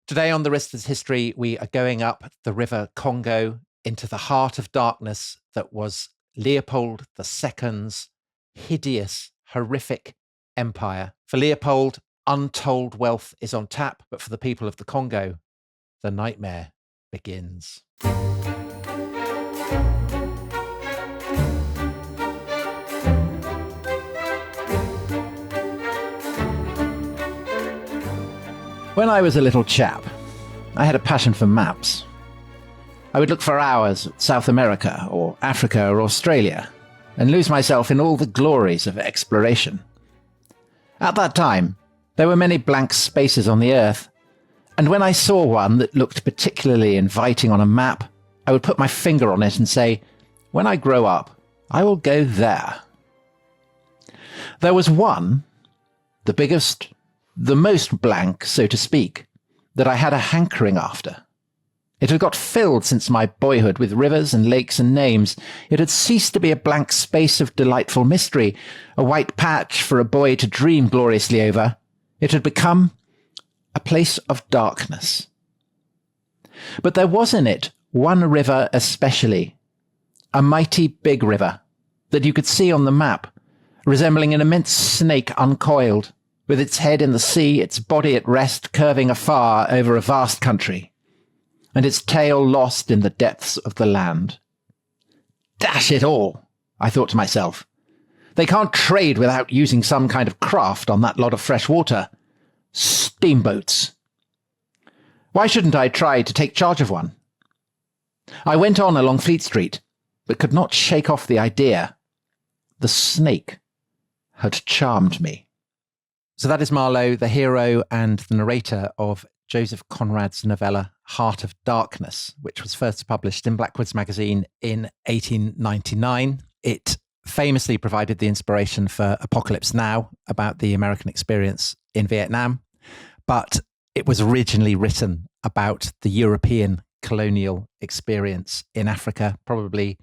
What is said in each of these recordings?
Today on The Ristless History, we are going up the river Congo into the heart of darkness that was Leopold II's hideous, horrific empire. For Leopold, untold wealth is on tap, but for the people of the Congo, the nightmare begins. When I was a little chap, I had a passion for maps. I would look for hours at South America or Africa or Australia and lose myself in all the glories of exploration. At that time, there were many blank spaces on the earth, and when I saw one that looked particularly inviting on a map, I would put my finger on it and say, when I grow up, I will go there. There was one, the biggest, the most blank, so to speak, that I had a hankering after. It had got filled since my boyhood with rivers and lakes and names. It had ceased to be a blank space of delightful mystery, a white patch for a boy to dream gloriously over. It had become a place of darkness. But there was in it one river especially, a mighty big river that you could see on the map, resembling an immense snake uncoiled, with its head in the sea, its body at rest, curving afar over a vast country, and its tail lost in the depths of the land. Dash it all, I thought to myself. They can't trade without using some kind of craft on that lot of fresh water. Steamboats. Why shouldn't I try to take charge of one? I went on along Fleet Street, but could not shake off the idea. The snake had charmed me. So that is Marlowe, the hero and the narrator of Joseph Conrad's novella Heart of Darkness, which was first published in Blackwood's magazine in 1899. It famously provided the inspiration for Apocalypse Now, about the American experience in Vietnam, but it was originally written about the European colonial experience in Africa, probably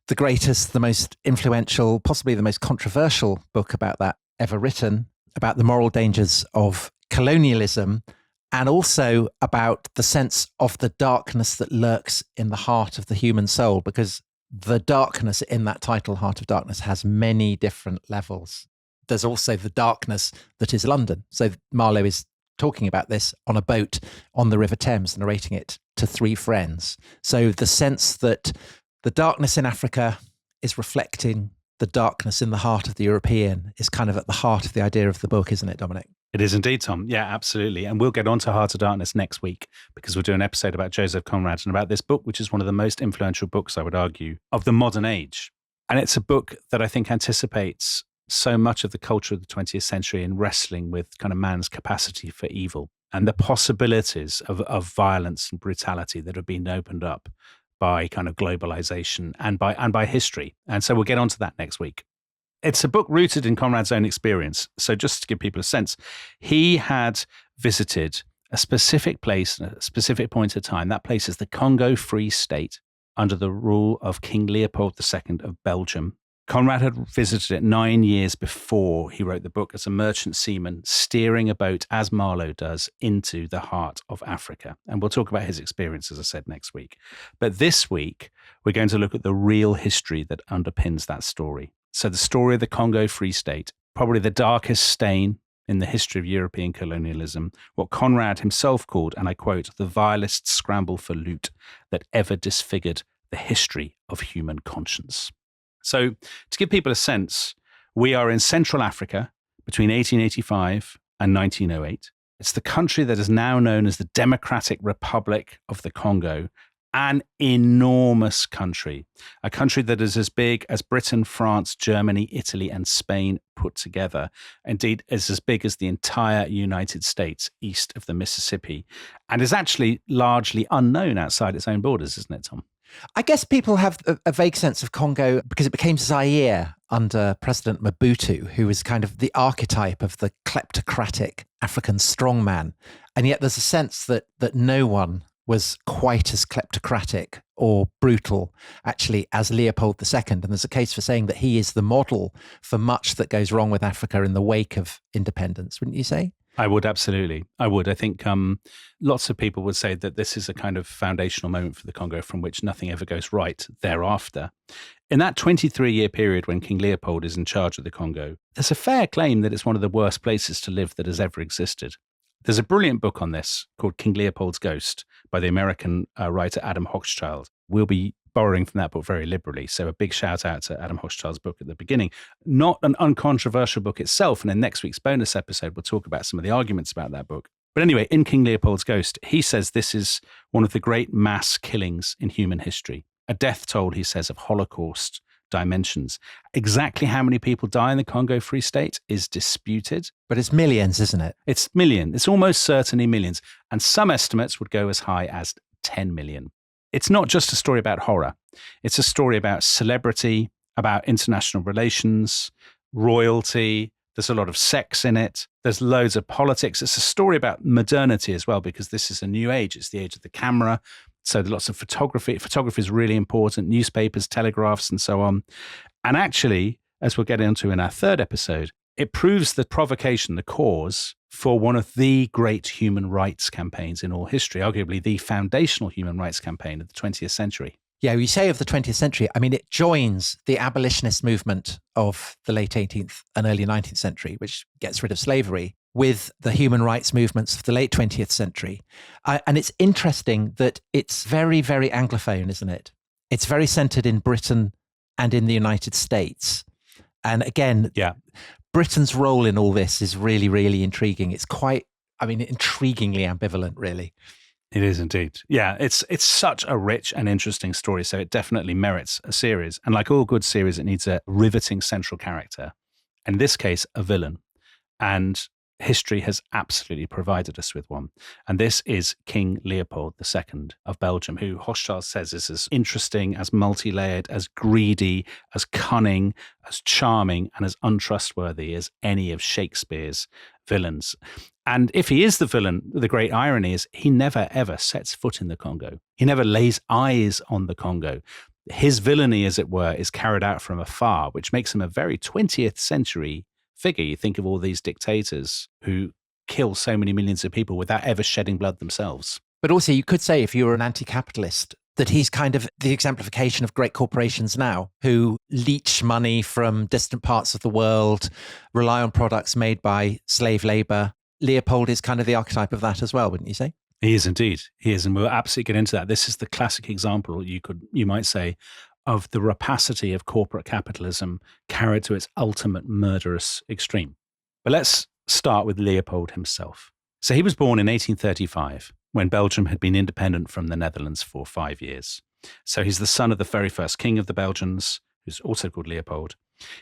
the greatest, the most influential, possibly the most controversial book about that ever written, about the moral dangers of colonialism, and also about the sense of the darkness that lurks in the heart of the human soul, because the darkness in that title, Heart of Darkness, has many different levels. There's also the darkness that is London. So Marlowe is talking about this on a boat on the River Thames, narrating it to three friends. So the sense that the darkness in Africa is reflecting the darkness in the heart of the European is kind of at the heart of the idea of the book, isn't it, Dominic? It is indeed, Tom. Yeah, absolutely. And we'll get on to Heart of Darkness next week, because we'll do an episode about Joseph Conrad and about this book, which is one of the most influential books, I would argue, of the modern age. And it's a book that I think anticipates so much of the culture of the 20th century in wrestling with kind of man's capacity for evil and the possibilities of violence and brutality that have been opened up by kind of globalization and by history. And so we'll get onto that next week. It's a book rooted in Conrad's own experience. So just to give people a sense, he had visited a specific place at a specific point of time. That place is the Congo Free State under the rule of King Leopold II of Belgium. Conrad had visited it 9 years before he wrote the book as a merchant seaman, steering a boat, as Marlowe does, into the heart of Africa. And we'll talk about his experience, as I said, next week. But this week, we're going to look at the real history that underpins that story. So the story of the Congo Free State, probably the darkest stain in the history of European colonialism, what Conrad himself called, and I quote, the vilest scramble for loot that ever disfigured the history of human conscience. So to give people a sense, we are in Central Africa between 1885 and 1908. It's the country that is now known as the Democratic Republic of the Congo, an enormous country, a country that is as big as Britain, France, Germany, Italy, and Spain put together. Indeed, is as big as the entire United States east of the Mississippi, and is actually largely unknown outside its own borders, isn't it, Tom? I guess people have a vague sense of Congo because it became Zaire under President Mobutu, who was kind of the archetype of the kleptocratic African strongman. And yet there's a sense that no one was quite as kleptocratic or brutal, actually, as Leopold II. And there's a case for saying that he is the model for much that goes wrong with Africa in the wake of independence, wouldn't you say? I would, absolutely. I would. I think lots of people would say that this is a kind of foundational moment for the Congo from which nothing ever goes right thereafter. In that 23-year period when King Leopold is in charge of the Congo, there's a fair claim that it's one of the worst places to live that has ever existed. There's a brilliant book on this called King Leopold's Ghost by the American writer Adam Hochschild. We'll be borrowing from that book very liberally. So a big shout out to Adam Hochschild's book at the beginning. Not an uncontroversial book itself. And in next week's bonus episode, we'll talk about some of the arguments about that book. But anyway, in King Leopold's Ghost, he says this is one of the great mass killings in human history. A death toll, he says, of Holocaust dimensions. Exactly how many people die in the Congo Free State is disputed. But it's millions, isn't it? It's millions. It's almost certainly millions. And some estimates would go as high as 10 million. It's not just a story about horror. It's a story about celebrity, about international relations, royalty. There's a lot of sex in it. There's loads of politics. It's a story about modernity as well, because this is a new age. It's the age of the camera. So there's lots of photography. Photography is really important, newspapers, telegraphs, and so on. And actually, as we'll get into in our third episode, it proves the provocation, the cause for one of the great human rights campaigns in all history, arguably the foundational human rights campaign of the 20th century. Yeah, you say of the 20th century, I mean, it joins the abolitionist movement of the late 18th and early 19th century, which gets rid of slavery, with the human rights movements of the late 20th century. And it's interesting that it's very, very Anglophone, isn't it? It's very centered in Britain and in the United States. And again, Britain's role in all this is really, really intriguing. It's quite, intriguingly ambivalent, really. It is indeed. Yeah, it's such a rich and interesting story. So it definitely merits a series. And like all good series, it needs a riveting central character. In this case, a villain. And history has absolutely provided us with one. And this is King Leopold II of Belgium, who Hochschild says is as interesting, as multi-layered, as greedy, as cunning, as charming, and as untrustworthy as any of Shakespeare's villains. And if he is the villain, the great irony is he never, ever sets foot in the Congo. He never lays eyes on the Congo. His villainy, as it were, is carried out from afar, which makes him a very 20th century figure. You think of all these dictators who kill so many millions of people without ever shedding blood themselves. But also you could say, if you were an anti-capitalist, that he's kind of the exemplification of great corporations now who leech money from distant parts of the world, rely on products made by slave labor. Leopold is kind of the archetype of that as well, wouldn't you say? He is indeed. He is. And we'll absolutely get into that. This is the classic example, you might say, of the rapacity of corporate capitalism carried to its ultimate murderous extreme. But let's start with Leopold himself. So he was born in 1835, when Belgium had been independent from the Netherlands for 5 years. So he's the son of the very first king of the Belgians, who's also called Leopold.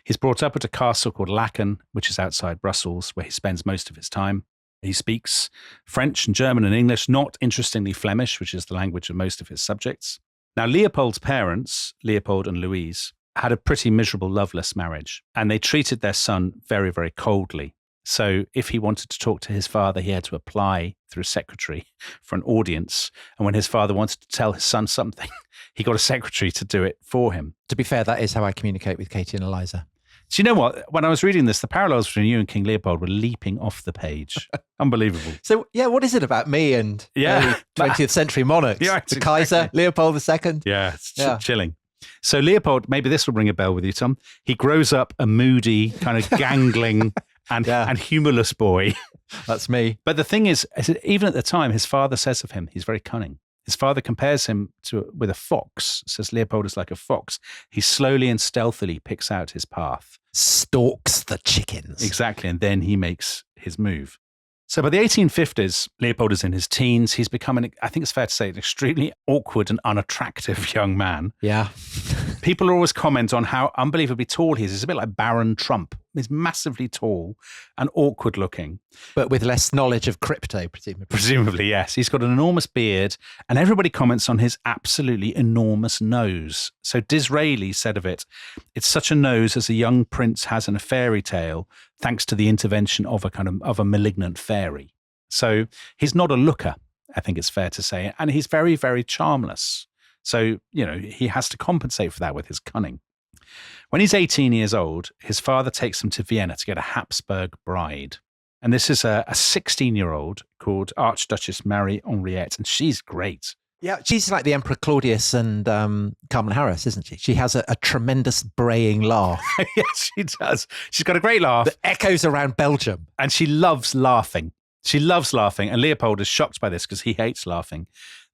He's brought up at a castle called Laeken, which is outside Brussels, where he spends most of his time. He speaks French and German and English, not interestingly Flemish, which is the language of most of his subjects. Now, Leopold's parents, Leopold and Louise, had a pretty miserable, loveless marriage, and they treated their son very, very coldly. So if he wanted to talk to his father, he had to apply through a secretary for an audience. And when his father wanted to tell his son something, he got a secretary to do it for him. To be fair, that is how I communicate with Katie and Eliza. So you know what? When I was reading this, the parallels between you and King Leopold were leaping off the page. Unbelievable. So, yeah, what is it about me and early 20th century monarchs? Yeah, the Kaiser, Leopold II? Yeah, it's chilling. So Leopold, maybe this will ring a bell with you, Tom. He grows up a moody, kind of gangling and humorless boy. That's me. But the thing is, even at the time, his father says of him, he's very cunning. His father compares him with a fox, says Leopold is like a fox. He slowly and stealthily picks out his path. Stalks the chickens. Exactly, and then he makes his move. So by the 1850s, Leopold is in his teens. He's become, I think it's fair to say, an extremely awkward and unattractive young man. Yeah. People always comment on how unbelievably tall he is. He's a bit like Baron Trump. He's massively tall and awkward looking. But with less knowledge of crypto, presumably. Presumably, yes. He's got an enormous beard, and everybody comments on his absolutely enormous nose. So Disraeli said of it, it's such a nose as a young prince has in a fairy tale, thanks to the intervention of a malignant fairy. So he's not a looker, I think it's fair to say. And he's very, very charmless. So, he has to compensate for that with his cunning. When he's 18 years old, his father takes him to Vienna to get a Habsburg bride. And this is a 16-year-old called Archduchess Marie Henriette, and she's great. Yeah, she's like the Emperor Claudius and Kamala Harris, isn't she? She has a tremendous braying laugh. Yes, she does. She's got a great laugh. That echoes around Belgium. And she loves laughing. She loves laughing. And Leopold is shocked by this because he hates laughing.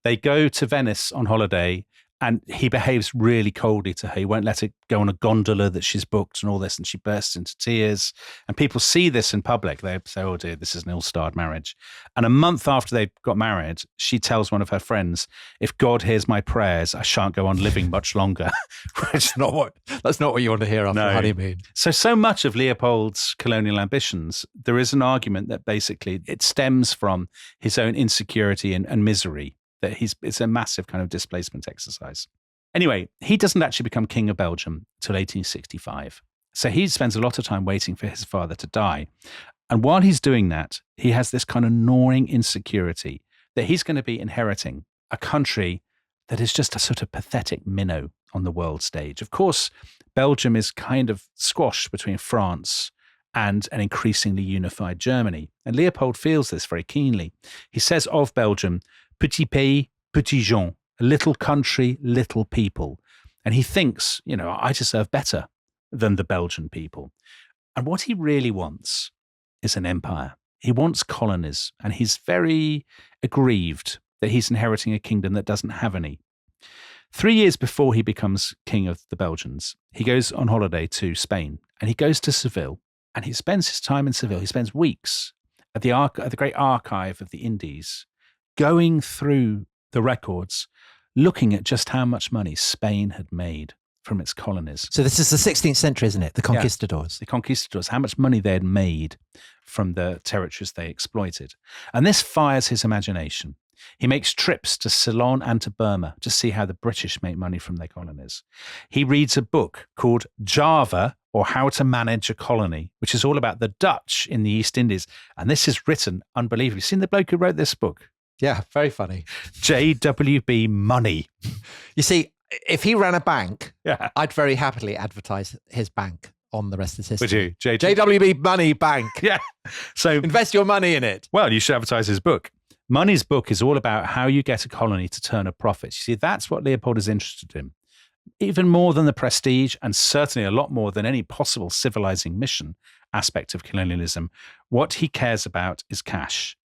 They go to Venice on holiday, and he behaves really coldly to her. He won't let her go on a gondola that she's booked and all this, and she bursts into tears. And people see this in public. They say, oh dear, this is an ill-starred marriage. And a month after they got married, she tells one of her friends, if God hears my prayers, I shan't go on living much longer. That's not what you want to hear after a honeymoon. So much of Leopold's colonial ambitions, there is an argument that basically it stems from his own insecurity and misery. That it's a massive kind of displacement exercise. Anyway, he doesn't actually become king of Belgium till 1865. So he spends a lot of time waiting for his father to die. And while he's doing that, he has this kind of gnawing insecurity that he's going to be inheriting a country that is just a sort of pathetic minnow on the world stage. Of course, Belgium is kind of squashed between France and an increasingly unified Germany. And Leopold feels this very keenly. He says of Belgium, petit pays, petit gens, a little country, little people. And he thinks, I deserve better than the Belgian people. And what he really wants is an empire. He wants colonies, and he's very aggrieved that he's inheriting a kingdom that doesn't have any. 3 years before he becomes king of the Belgians, he goes on holiday to Spain, and he goes to Seville, and he spends his time in Seville. He spends weeks at the great archive of the Indies, going through the records, looking at just how much money Spain had made from its colonies. So this is the 16th century, isn't it? The conquistadors. Yeah, the conquistadors, how much money they had made from the territories they exploited. And this fires his imagination. He makes trips to Ceylon and to Burma to see how the British make money from their colonies. He reads a book called Java, or How to Manage a Colony, which is all about the Dutch in the East Indies. And this is written unbelievably. You've seen the bloke who wrote this book? Yeah, very funny. J.W.B. Money. You see, if he ran a bank, I'd very happily advertise his bank on the rest of his history. Would you? J.W.B. Money Bank. Yeah. So invest your money in it. Well, you should advertise his book. Money's book is all about how you get a colony to turn a profit. You see, that's what Leopold is interested in. Even more than the prestige, and certainly a lot more than any possible civilizing mission aspect of colonialism, what he cares about is cash.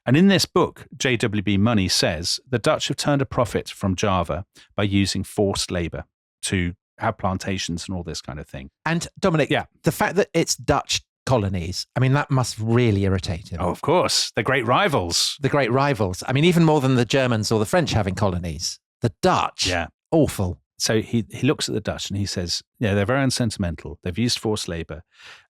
And in this book, J.W.B. Money says the Dutch have turned a profit from Java by using forced labor to have plantations and all this kind of thing. And Dominic, the fact that it's Dutch colonies, I mean, that must really irritate him. Oh, of course. The great rivals. The great rivals. I mean, even more than the Germans or the French having colonies. The Dutch. Yeah. Awful. So he looks at the Dutch and he says, they're very unsentimental. They've used forced labor.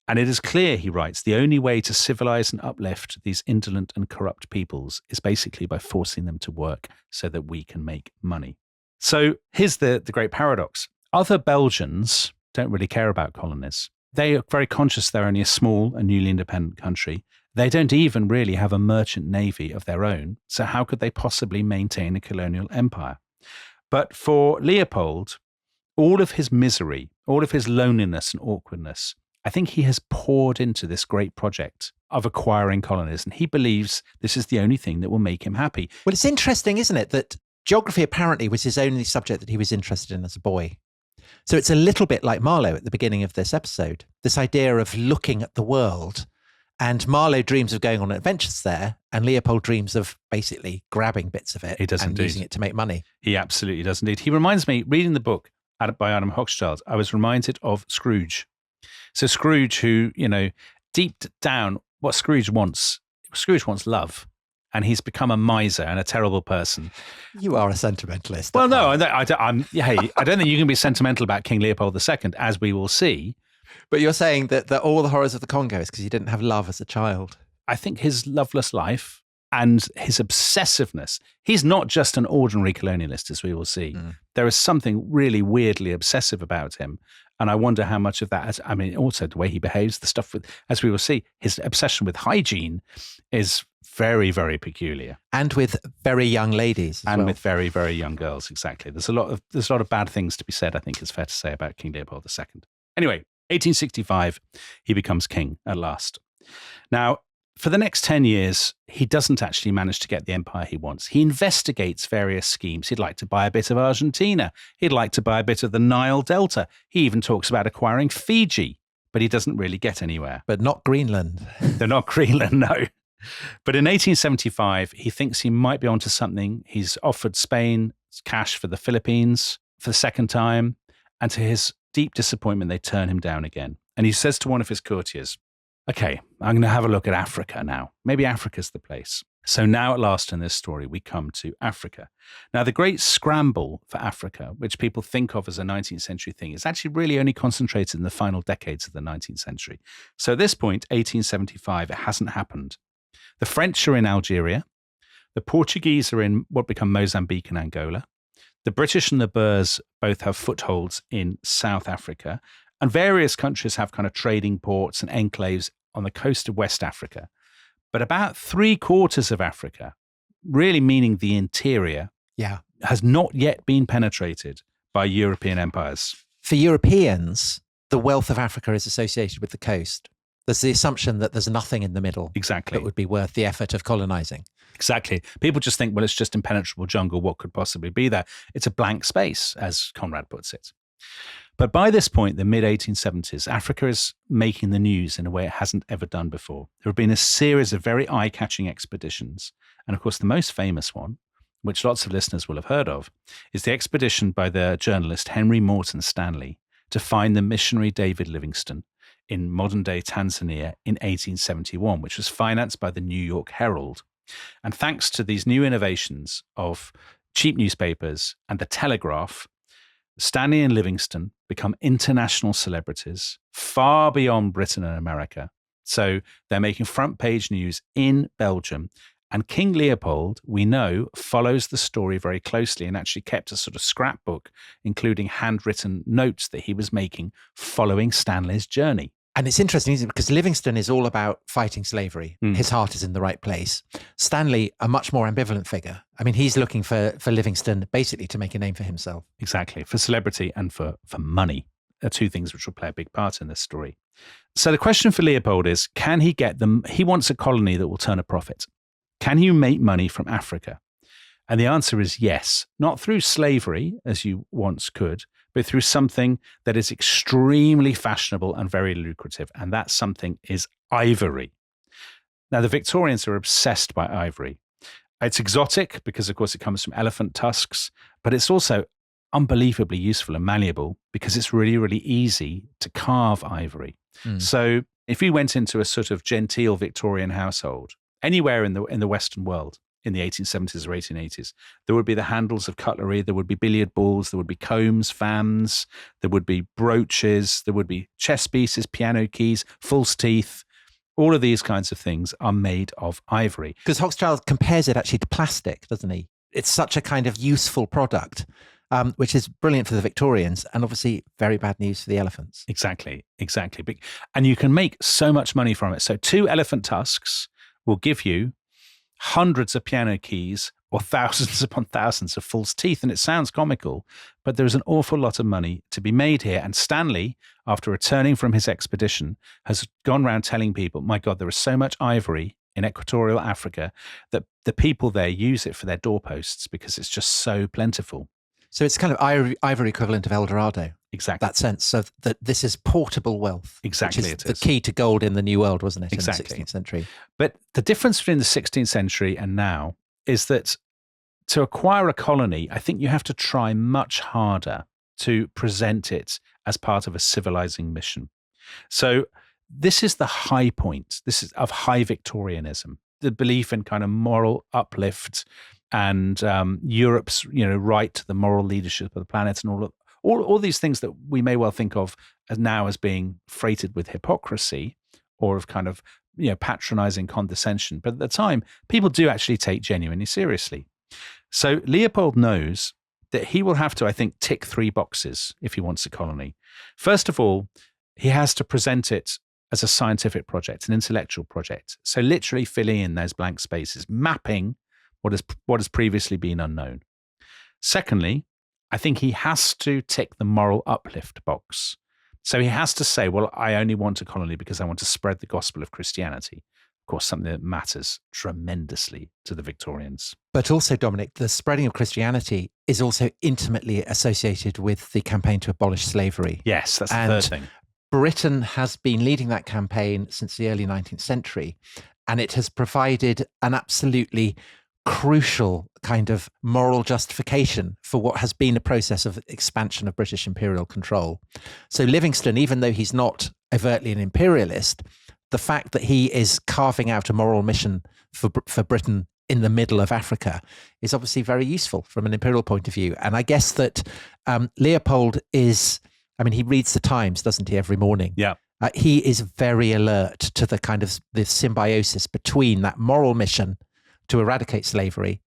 And it is clear, he writes, the only way to civilize and uplift these indolent and corrupt peoples is basically by forcing them to work so that we can make money. So here's the great paradox. Other Belgians don't really care about colonies. They are very conscious they're only a small and newly independent country. They don't even really have a merchant navy of their own. So how could they possibly maintain a colonial empire? But for Leopold, all of his misery, all of his loneliness and awkwardness, I think he has poured into this great project of acquiring colonies. And he believes this is the only thing that will make him happy. Well, it's interesting, isn't it, that geography apparently was his only subject that he was interested in as a boy. So it's a little bit like Marlowe at the beginning of this episode, this idea of looking at the world. And Marlowe dreams of going on adventures there, and Leopold dreams of basically grabbing bits of it and using it to make money. He absolutely does indeed. He reminds me, reading the book by Adam Hochschild, I was reminded of Scrooge. So Scrooge, who, deep down, what Scrooge wants love. And he's become a miser and a terrible person. You are a sentimentalist. Well, no, I don't think you can be sentimental about King Leopold II, as we will see. But you're saying that all the horrors of the Congo is because he didn't have love as a child. I think his loveless life and his obsessiveness, he's not just an ordinary colonialist, as we will see. There is something really weirdly obsessive about him. And I wonder how much of that, also the way he behaves, the stuff with, as we will see, his obsession with hygiene is very, very peculiar. And with very young ladies. And with very, very young girls, exactly. There's a lot of bad things to be said, I think it's fair to say, about King Leopold II. Anyway, 1865, he becomes king at last. Now, for the next 10 years, he doesn't actually manage to get the empire he wants. He investigates various schemes. He'd like to buy a bit of Argentina. He'd like to buy a bit of the Nile Delta. He even talks about acquiring Fiji, but he doesn't really get anywhere. But not Greenland. They're not Greenland, no. But in 1875, he thinks he might be onto something. He's offered Spain cash for the Philippines for the second time. And to his deep disappointment, they turn him down again. And he says to one of his courtiers, okay, I'm going to have a look at Africa now. Maybe Africa's the place. So now at last in this story, we come to Africa. Now, the great scramble for Africa, which people think of as a 19th century thing, is actually really only concentrated in the final decades of the 19th century. So at this point, 1875, it hasn't happened. The French are in Algeria. The Portuguese are in what become Mozambique and Angola. The British and the Boers both have footholds in South Africa. And various countries have kind of trading ports and enclaves on the coast of West Africa. But about 3/4 of Africa, really meaning the interior, has not yet been penetrated by European empires. For Europeans, the wealth of Africa is associated with the coast. There's the assumption that there's nothing in the middle that would be worth the effort of colonizing. Exactly. People just think, well, it's just impenetrable jungle. What could possibly be there? It's a blank space, as Conrad puts it. But by this point, the mid-1870s, Africa is making the news in a way it hasn't ever done before. There have been a series of very eye-catching expeditions. And of course, the most famous one, which lots of listeners will have heard of, is the expedition by the journalist Henry Morton Stanley to find the missionary David Livingstone in modern-day Tanzania in 1871, which was financed by the New York Herald. And thanks to these new innovations of cheap newspapers and the telegraph, Stanley and Livingstone become international celebrities far beyond Britain and America. So they're making front page news in Belgium. And King Leopold, we know, follows the story very closely and actually kept a sort of scrapbook, including handwritten notes that he was making following Stanley's journey. And it's interesting, isn't it? Because Livingstone is all about fighting slavery. His heart is in the right place. Stanley, a much more ambivalent figure. I mean, he's looking for Livingstone basically to make a name for himself. Exactly. For celebrity and for money are two things which will play a big part in this story. So the question for Leopold is, can he get them? He wants a colony that will turn a profit. Can you make money from Africa? And the answer is yes. Not through slavery, as you once could, but through something that is extremely fashionable and very lucrative. And that something is ivory. Now, the Victorians are obsessed by ivory. It's exotic because, of course, it comes from elephant tusks, but it's also unbelievably useful and malleable because it's really, really easy to carve ivory. So if you went into a sort of genteel Victorian household, anywhere in the Western world, in the 1870s or 1880s, there would be the handles of cutlery, there would be billiard balls, there would be combs, fans, there would be brooches, there would be chess pieces, piano keys, false teeth. All of these kinds of things are made of ivory. Because Hochschild compares it actually to plastic, doesn't he? It's such a kind of useful product, which is brilliant for the Victorians and obviously very bad news for the elephants. Exactly. And you can make so much money from it. So 2 elephant tusks will give you hundreds of piano keys or thousands upon thousands of false teeth. And it sounds comical, but there's an awful lot of money to be made here. And Stanley, after returning from his expedition, has gone around telling people, my God, there is so much ivory in equatorial Africa that the people there use it for their doorposts because it's just so plentiful. So it's kind of ivory equivalent of El Dorado. Exactly. That sense. So that this is portable wealth. Exactly. Which is the key to gold in the New World, wasn't it? Exactly. In the 16th century. But the difference between the 16th century and now is that to acquire a colony, I think you have to try much harder to present it as part of a civilizing mission. So this is the high point. This is of high Victorianism, the belief in kind of moral uplift and Europe's, right to the moral leadership of the planet, and all these things that we may well think of as now as being freighted with hypocrisy or of kind of patronizing condescension. But at the time, people do actually take genuinely seriously. So Leopold knows that he will have to, I think, tick 3 boxes if he wants a colony. First of all, he has to present it as a scientific project, an intellectual project. So literally filling in those blank spaces, mapping what has previously been unknown. Secondly, I think he has to tick the moral uplift box. So he has to say, well, I only want a colony because I want to spread the gospel of Christianity. Of course, something that matters tremendously to the Victorians. But also, Dominic, the spreading of Christianity is also intimately associated with the campaign to abolish slavery. Yes, that's the third thing. Britain has been leading that campaign since the early 19th century, and it has provided an absolutely crucial kind of moral justification for what has been a process of expansion of British imperial control. So Livingstone, even though he's not overtly an imperialist, the fact that he is carving out a moral mission for Britain in the middle of Africa is obviously very useful from an imperial point of view. And I guess that Leopold is, I mean, he reads the Times, doesn't he, every morning? Yeah. He is very alert to the kind of the symbiosis between that moral mission to eradicate slavery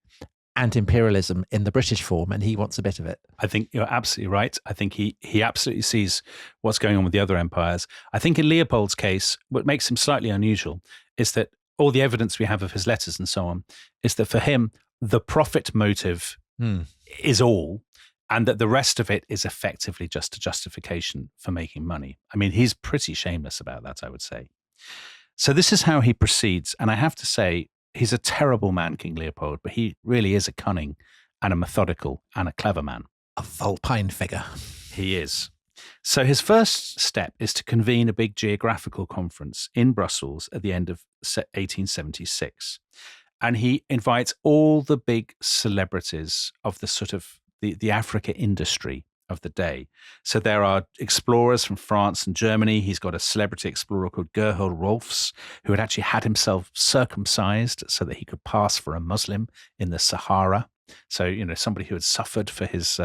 and imperialism in the British form, and he wants a bit of it. I think you're absolutely right. I think he absolutely sees what's going on with the other empires. I think in Leopold's case, what makes him slightly unusual is that all the evidence we have of his letters and so on is that for him, the profit motive is all, and that the rest of it is effectively just a justification for making money. I mean, he's pretty shameless about that, I would say. So this is how he proceeds. And I have to say, he's a terrible man, King Leopold, but he really is a cunning and a methodical and a clever man. A vulpine figure. He is. So his first step is to convene a big geographical conference in Brussels at the end of 1876. And he invites all the big celebrities of the sort of the Africa industry of the day. So there are explorers from France and Germany. He's got a celebrity explorer called Gerhard Rolfs, who had actually had himself circumcised so that he could pass for a Muslim in the Sahara. So, you know, somebody who had suffered for his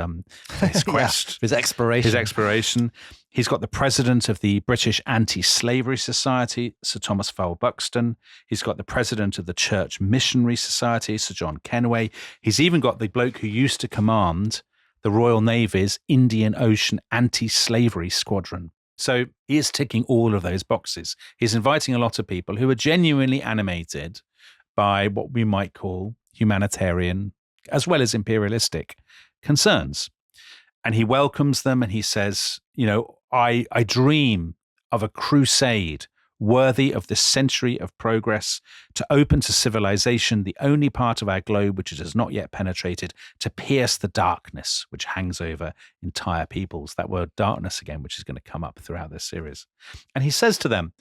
quest, his exploration. He's got the president of the British Anti-Slavery Society, Sir Thomas Fowell Buxton. He's got the president of the Church Missionary Society, Sir John Kenway. He's even got the bloke who used to command the Royal Navy's Indian Ocean Anti-Slavery Squadron. So he is ticking all of those boxes. He's inviting a lot of people who are genuinely animated by what we might call humanitarian as well as imperialistic concerns. And he welcomes them and he says, you know, I dream of a crusade worthy of the century of progress, to open to civilization the only part of our globe which it has not yet penetrated, to pierce the darkness which hangs over entire peoples. That word darkness again, which is going to come up throughout this series. And he says to them,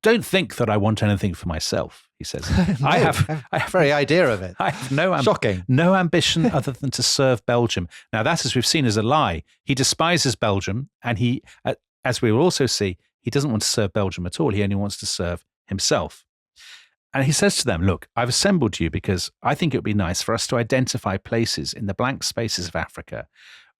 don't think that I want anything for myself, he says. No, I have very idea of it. I have Shocking. No ambition other than to serve Belgium. Now that, as we've seen, is a lie. He despises Belgium, and he, as we will also see, he doesn't want to serve Belgium at all. He only wants to serve himself. And he says to them, look, I've assembled you because I think it would be nice for us to identify places in the blank spaces of Africa,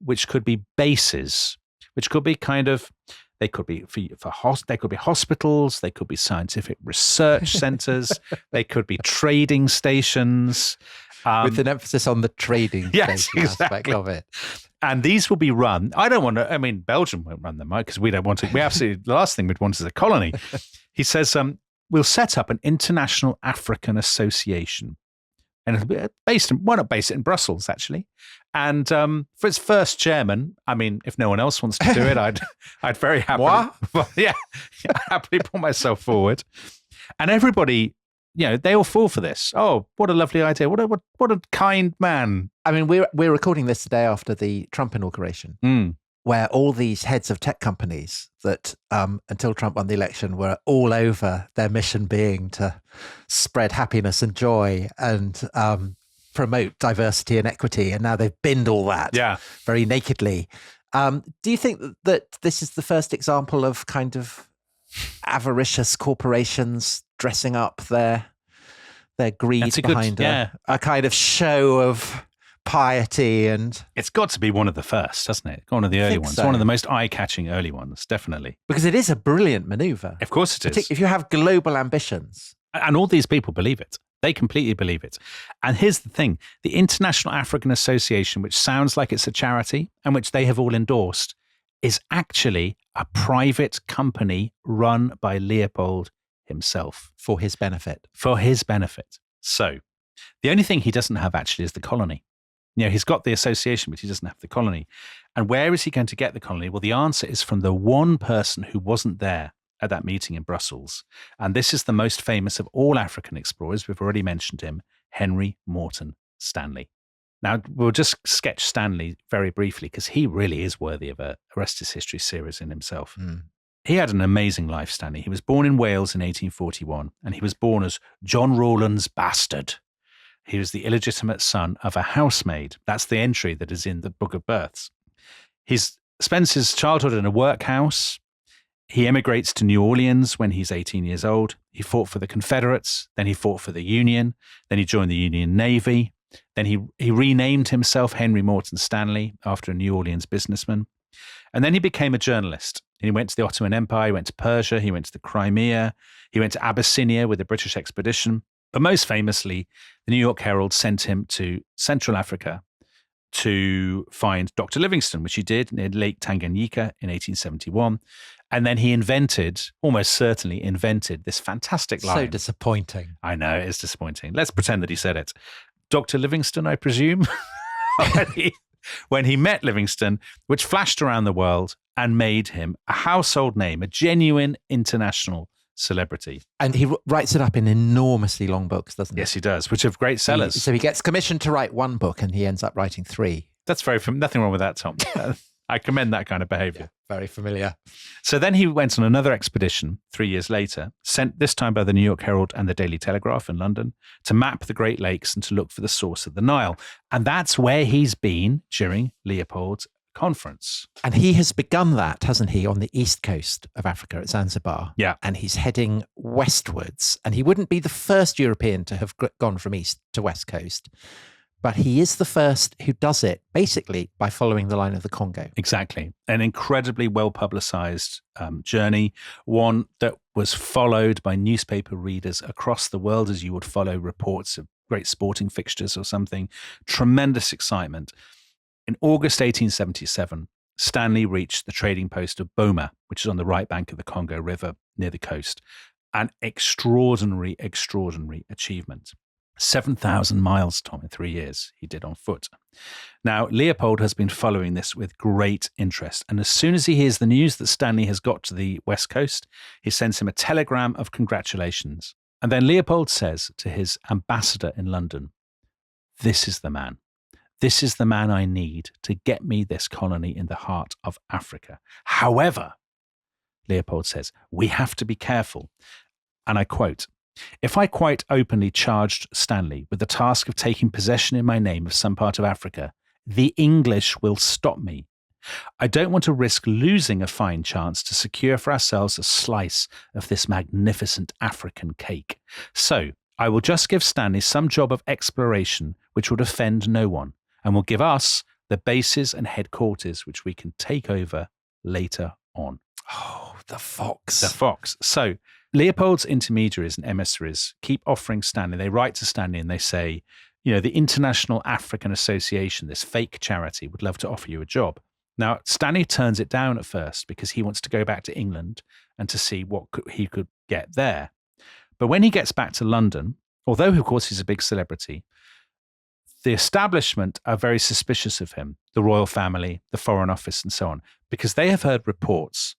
which could be bases, which could be kind of, they could be they could be hospitals, they could be scientific research centers, they could be trading stations. With an emphasis on the trading station aspect of it. And these will be run. Belgium won't run them, right? Because we don't want to. The last thing we'd want is a colony. He says, we'll set up an International African Association. And it'll be why not base it in Brussels, actually? And for its first chairman, I mean, if no one else wants to do it, I'd very happily, happily put myself forward. And everybody, you know, they all fall for this. Oh, what a lovely idea! What a kind man. I mean, we're recording this today after the Trump inauguration, where all these heads of tech companies that until Trump won the election were all over their mission being to spread happiness and joy and promote diversity and equity, and now they've binned all that very nakedly. Do you think that this is the first example of kind of avaricious corporations dressing up their greed behind a kind of show of piety? And it's got to be one of the first, doesn't it? One of the early ones. So. One of the most eye-catching early ones, definitely. Because it is a brilliant maneuver. Of course it is. If you have global ambitions. And all these people believe it. They completely believe it. And here's the thing. The International African Association, which sounds like it's a charity and which they have all endorsed, is actually a private company run by Leopold himself. For his benefit. For his benefit. So the only thing he doesn't have actually is the colony. You know, he's got the association, but he doesn't have the colony. And where is he going to get the colony? Well, the answer is from the one person who wasn't there at that meeting in Brussels. And this is the most famous of all African explorers. We've already mentioned him, Henry Morton Stanley. Now, we'll just sketch Stanley very briefly because he really is worthy of a rest is history series in himself. He had an amazing life, Stanley. He was born in Wales in 1841, and he was born as John Rowland's bastard. He was the illegitimate son of a housemaid. That's the entry that is in the Book of Births. He spends his childhood in a workhouse. He emigrates to New Orleans when he's 18 years old. He fought for the Confederates. Then he fought for the Union. Then he joined the Union Navy. Then he renamed himself Henry Morton Stanley after a New Orleans businessman. And then he became a journalist. And he went to the Ottoman Empire, he went to Persia, he went to the Crimea, he went to Abyssinia with the British expedition. But most famously, the New York Herald sent him to Central Africa to find Dr. Livingstone, which he did near Lake Tanganyika in 1871. And then he almost certainly invented this fantastic line. So disappointing. I know, it is disappointing. Let's pretend that he said it. Dr. Livingstone, I presume, when he met Livingstone, which flashed around the world and made him a household name, a genuine international celebrity. And he writes it up in enormously long books, doesn't he? Yes, he does, which are great sellers. So he gets commissioned to write one book and he ends up writing 3. That's nothing wrong with that, Tom. I commend that kind of behavior. Yeah, very familiar. So then he went on another expedition 3 years later, sent this time by the New York Herald and the Daily Telegraph in London, to map the Great Lakes and to look for the source of the Nile. And that's where he's been during Leopold's conference. And he has begun that, hasn't he, on the east coast of Africa at Zanzibar. Yeah. And he's heading westwards. And he wouldn't be the first European to have gone from east to west coast. But he is the first who does it basically by following the line of the Congo. Exactly. An incredibly well-publicized journey, one that was followed by newspaper readers across the world as you would follow reports of great sporting fixtures or something. Tremendous excitement. In August 1877, Stanley reached the trading post of Boma, which is on the right bank of the Congo River near the coast. An extraordinary, extraordinary achievement. 7,000 miles, Tom, in 3 years he did on foot. Now, Leopold has been following this with great interest. And as soon as he hears the news that Stanley has got to the west coast, he sends him a telegram of congratulations. And then Leopold says to his ambassador in London, "This is the man. This is the man I need to get me this colony in the heart of Africa. However," Leopold says, "we have to be careful." And I quote, "If I quite openly charged Stanley with the task of taking possession in my name of some part of Africa, the English will stop me. I don't want to risk losing a fine chance to secure for ourselves a slice of this magnificent African cake. So I will just give Stanley some job of exploration which would offend no one, and will give us the bases and headquarters which we can take over later on." Oh, the fox. The fox. So Leopold's intermediaries and emissaries keep offering Stanley. They write to Stanley and they say, the International African Association, this fake charity, would love to offer you a job. Now, Stanley turns it down at first because he wants to go back to England and to see what he could get there. But when he gets back to London, although, of course, he's a big celebrity, the establishment are very suspicious of him, the royal family, the Foreign Office, and so on, because they have heard reports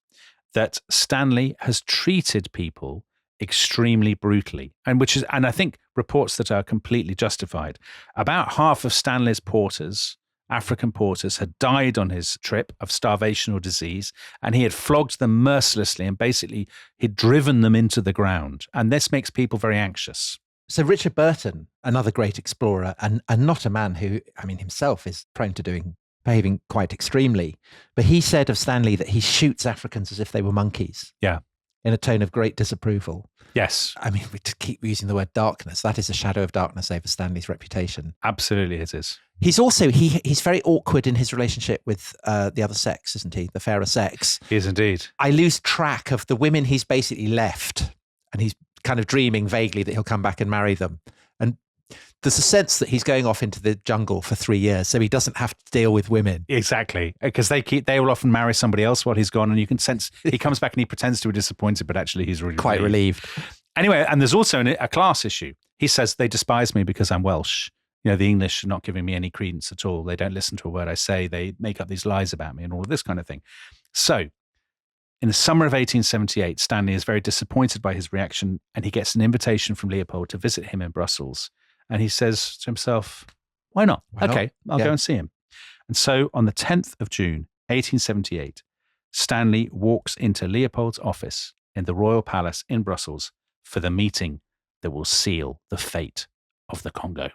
that Stanley has treated people extremely brutally, and I think reports that are completely justified. About half of Stanley's porters, African porters, had died on his trip of starvation or disease, and he had flogged them mercilessly and basically he'd driven them into the ground. And this makes people very anxious. So Richard Burton, another great explorer, and not a man who, himself is prone to behaving quite extremely, but he said of Stanley that he shoots Africans as if they were monkeys. Yeah. In a tone of great disapproval. Yes. We keep using the word darkness. That is a shadow of darkness over Stanley's reputation. Absolutely it is. He's also, he's very awkward in his relationship with the other sex, isn't he? The fairer sex. He is indeed. I lose track of the women he's basically left, and he's kind of dreaming vaguely that he'll come back and marry them. And there's a sense that he's going off into the jungle for 3 years, so he doesn't have to deal with women. Exactly, because they will often marry somebody else while he's gone, and you can sense he comes back and he pretends to be disappointed, but actually he's really quite relieved. Anyway, and there's also a class issue. He says they despise me because I'm Welsh. The English are not giving me any credence at all. They don't listen to a word I say. They make up these lies about me and all of this kind of thing. So In the summer of 1878, Stanley is very disappointed by his reaction, and he gets an invitation from Leopold to visit him in Brussels. And he says to himself, why not? Okay, I'll go and see him. And so on the 10th of June, 1878, Stanley walks into Leopold's office in the Royal Palace in Brussels for the meeting that will seal the fate of the Congo.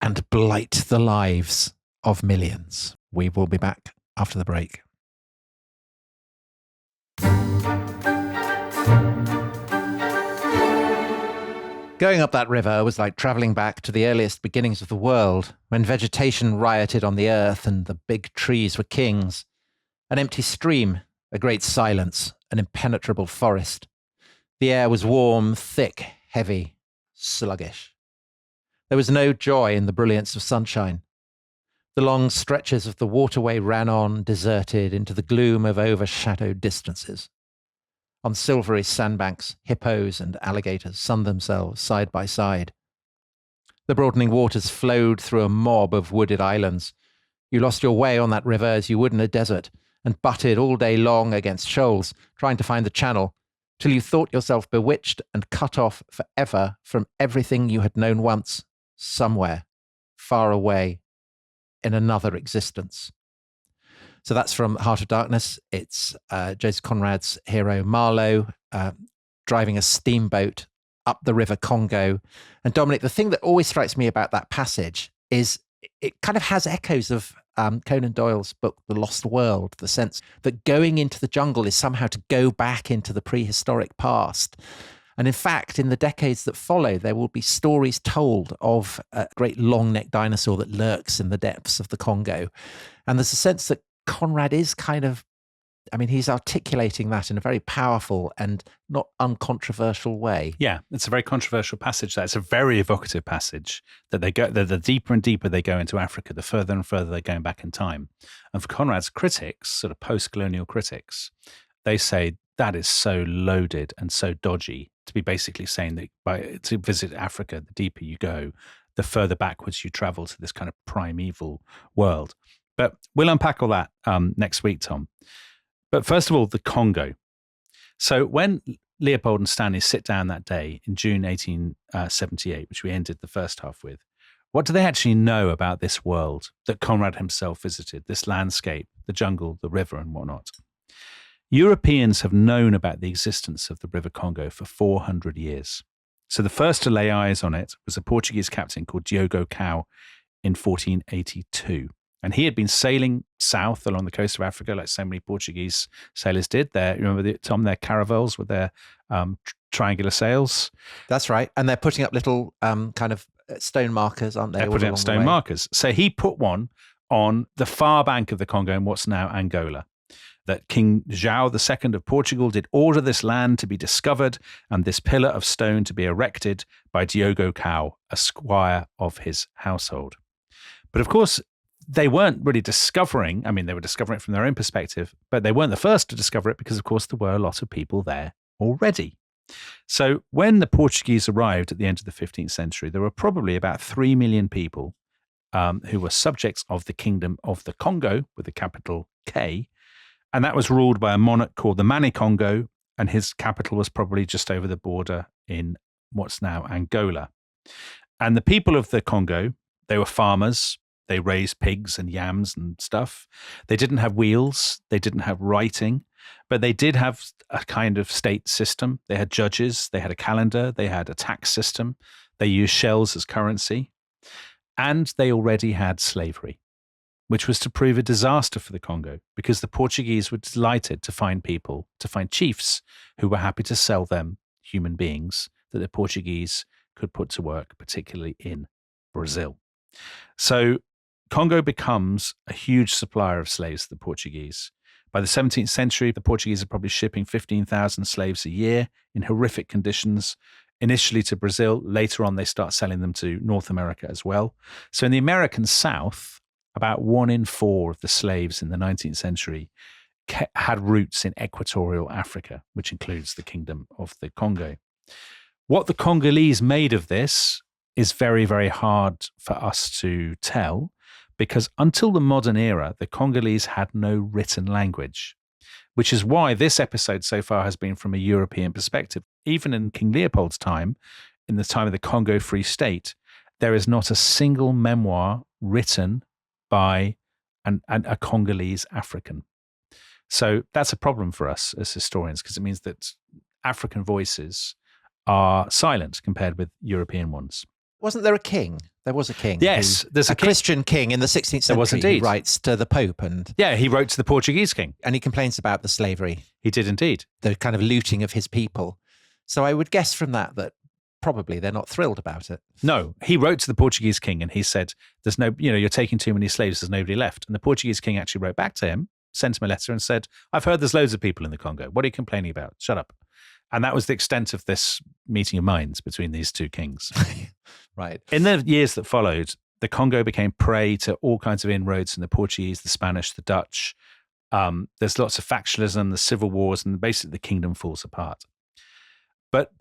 And blight the lives of millions. We will be back after the break. Going up that river was like travelling back to the earliest beginnings of the world, when vegetation rioted on the earth and the big trees were kings. An empty stream, a great silence, an impenetrable forest. The air was warm, thick, heavy, sluggish. There was no joy in the brilliance of sunshine. The long stretches of the waterway ran on, deserted, into the gloom of overshadowed distances. On silvery sandbanks, hippos and alligators sunned themselves side by side. The broadening waters flowed through a mob of wooded islands. You lost your way on that river as you would in a desert, and butted all day long against shoals, trying to find the channel, till you thought yourself bewitched and cut off forever from everything you had known once, somewhere, far away, in another existence. So that's from Heart of Darkness. It's Joseph Conrad's hero Marlowe driving a steamboat up the River Congo. And Dominic, the thing that always strikes me about that passage is it kind of has echoes of Conan Doyle's book, The Lost World, the sense that going into the jungle is somehow to go back into the prehistoric past. And in fact, in the decades that follow, there will be stories told of a great long-necked dinosaur that lurks in the depths of the Congo. And there's a sense that Conrad is kind of, he's articulating that in a very powerful and not uncontroversial way. Yeah, it's a very controversial passage. It's a very evocative passage that they go, the deeper and deeper they go into Africa, the further and further they're going back in time. And for Conrad's critics, sort of post-colonial critics, they say that is so loaded and so dodgy to be basically saying that to visit Africa, the deeper you go, the further backwards you travel to this kind of primeval world. But we'll unpack all that next week, Tom. But first of all, the Congo. So when Leopold and Stanley sit down that day in June 1878, which we ended the first half with, what do they actually know about this world that Conrad himself visited, this landscape, the jungle, the river and whatnot? Europeans have known about the existence of the River Congo for 400 years. So the first to lay eyes on it was a Portuguese captain called Diogo Cao in 1482. And he had been sailing south along the coast of Africa, like so many Portuguese sailors did. Remember, Tom, their caravels with their triangular sails? That's right. And they're putting up little kind of stone markers, aren't they? They're putting up stone markers. So he put one on the far bank of the Congo in what's now Angola. That King João II of Portugal did order this land to be discovered and this pillar of stone to be erected by Diogo Cao, a squire of his household. But of course, they weren't really discovering, they were discovering it from their own perspective, but they weren't the first to discover it because, of course, there were a lot of people there already. So when the Portuguese arrived at the end of the 15th century, there were probably about 3 million people who were subjects of the Kingdom of the Congo, with the capital K, and that was ruled by a monarch called the Mani Congo, and his capital was probably just over the border in what's now Angola. And the people of the Congo, they were farmers. They raised pigs and yams and stuff. They didn't have wheels. They didn't have writing, but they did have a kind of state system. They had judges. They had a calendar. They had a tax system. They used shells as currency. And they already had slavery, which was to prove a disaster for the Congo because the Portuguese were delighted to find chiefs who were happy to sell them human beings that the Portuguese could put to work, particularly in Brazil. So Congo becomes a huge supplier of slaves to the Portuguese. By the 17th century, the Portuguese are probably shipping 15,000 slaves a year in horrific conditions, initially to Brazil. Later on, they start selling them to North America as well. So in the American South, about 1 in 4 of the slaves in the 19th century had roots in equatorial Africa, which includes the Kingdom of the Congo. What the Congolese made of this is very, very hard for us to tell, because until the modern era, the Congolese had no written language, which is why this episode so far has been from a European perspective. Even in King Leopold's time, in the time of the Congo Free State, there is not a single memoir written by a Congolese African. So that's a problem for us as historians, because it means that African voices are silent compared with European ones. Wasn't there a king? There was a king. Yes, there's a king. Christian king in the 16th century. There was indeed. Who writes to the Pope, and he wrote to the Portuguese king. And he complains about the slavery. He did indeed. The kind of looting of his people. So I would guess from that probably they're not thrilled about it. No, he wrote to the Portuguese king and he said, there's no, you're taking too many slaves, there's nobody left. And the Portuguese king actually wrote back to him, sent him a letter and said, I've heard there's loads of people in the Congo. What are you complaining about? Shut up. And that was the extent of this meeting of minds between these two kings. Right. In the years that followed, the Congo became prey to all kinds of inroads from the Portuguese, the Spanish, the Dutch. There's lots of factionalism, the civil wars, and basically the kingdom falls apart. But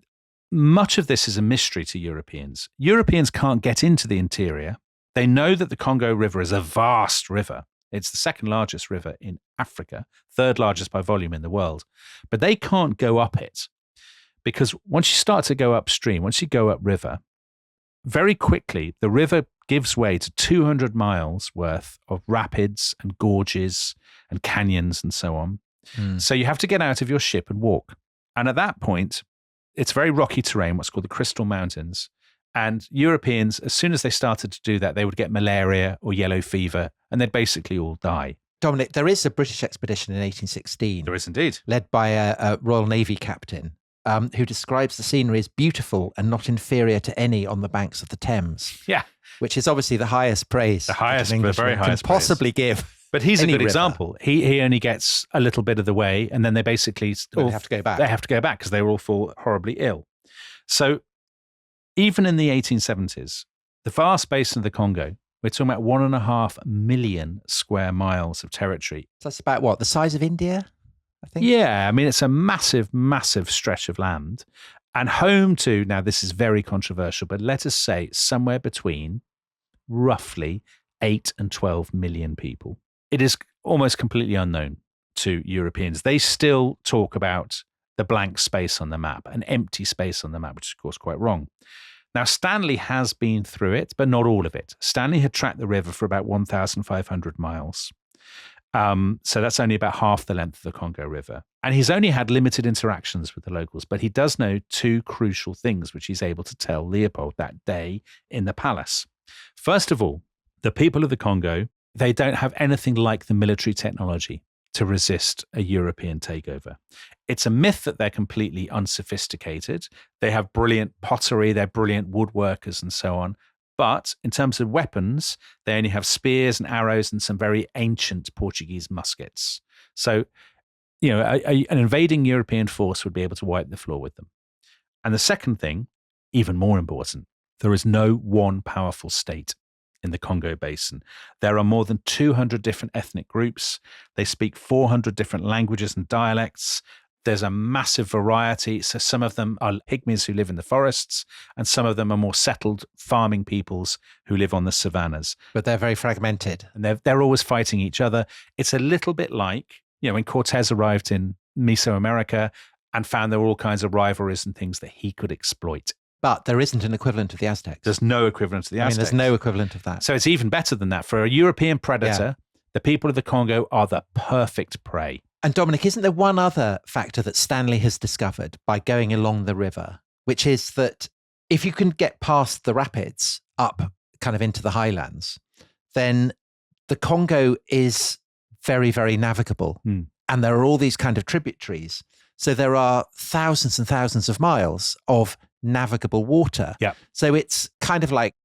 much of this is a mystery to Europeans. Europeans can't get into the interior. They know that the Congo River is a vast river. It's the second largest river in Africa, third largest by volume in the world. But they can't go up it because once you start to go upstream, once you go upriver, very quickly the river gives way to 200 miles worth of rapids and gorges and canyons and so on. So you have to get out of your ship and walk. And at that point, it's very rocky terrain, what's called the Crystal Mountains. And Europeans, as soon as they started to do that, they would get malaria or yellow fever, and they'd basically all die. Dominic, there is a British expedition in 1816. There is indeed. Led by a Royal Navy captain who describes the scenery as beautiful and not inferior to any on the banks of the Thames. Yeah. Which is obviously the highest praise. The highest, the very highest can possibly give. But he's a good river. example. He only gets a little bit of the way, and then they basically they have to go back. They have to go back because they all fall horribly ill. So even in the 1870s, the vast basin of the Congo, we're talking about 1.5 million square miles of territory. So that's about what? The size of India, I think? Yeah, I mean, it's a massive, massive stretch of land and home to, now this is very controversial, but let us say somewhere between roughly 8 and 12 million people. It is almost completely unknown to Europeans. They still talk about the blank space on the map, an empty space on the map, which is of course quite wrong. Now, Stanley has been through it, but not all of it. Stanley had tracked the river for about 1,500 miles. So that's only about half the length of the Congo River. And he's only had limited interactions with the locals, but he does know two crucial things, which he's able to tell Leopold that day in the palace. First of all, the people of the Congo, they don't have anything like the military technology to resist a European takeover. It's a myth that they're completely unsophisticated. They have brilliant pottery, they're brilliant woodworkers and so on. But in terms of weapons, they only have spears and arrows and some very ancient Portuguese muskets. So, an invading European force would be able to wipe the floor with them. And the second thing, even more important, there is no one powerful state in the Congo Basin. There are more than 200 different ethnic groups. They speak 400 different languages and dialects. There's a massive variety. So some of them are pygmies who live in the forests, and some of them are more settled farming peoples who live on the savannas. But they're very fragmented. And they're always fighting each other. It's a little bit like, when Cortez arrived in Mesoamerica and found there were all kinds of rivalries and things that he could exploit. But there isn't an equivalent of the Aztecs. There's no equivalent to the Aztecs. There's no equivalent of that. So it's even better than that. For a European predator, the people of the Congo are the perfect prey. And Dominic, isn't there one other factor that Stanley has discovered by going along the river, which is that if you can get past the rapids up kind of into the highlands, then the Congo is very, very navigable. And there are all these kind of tributaries. So there are thousands and thousands of miles of navigable water. Yeah. So it's kind of like,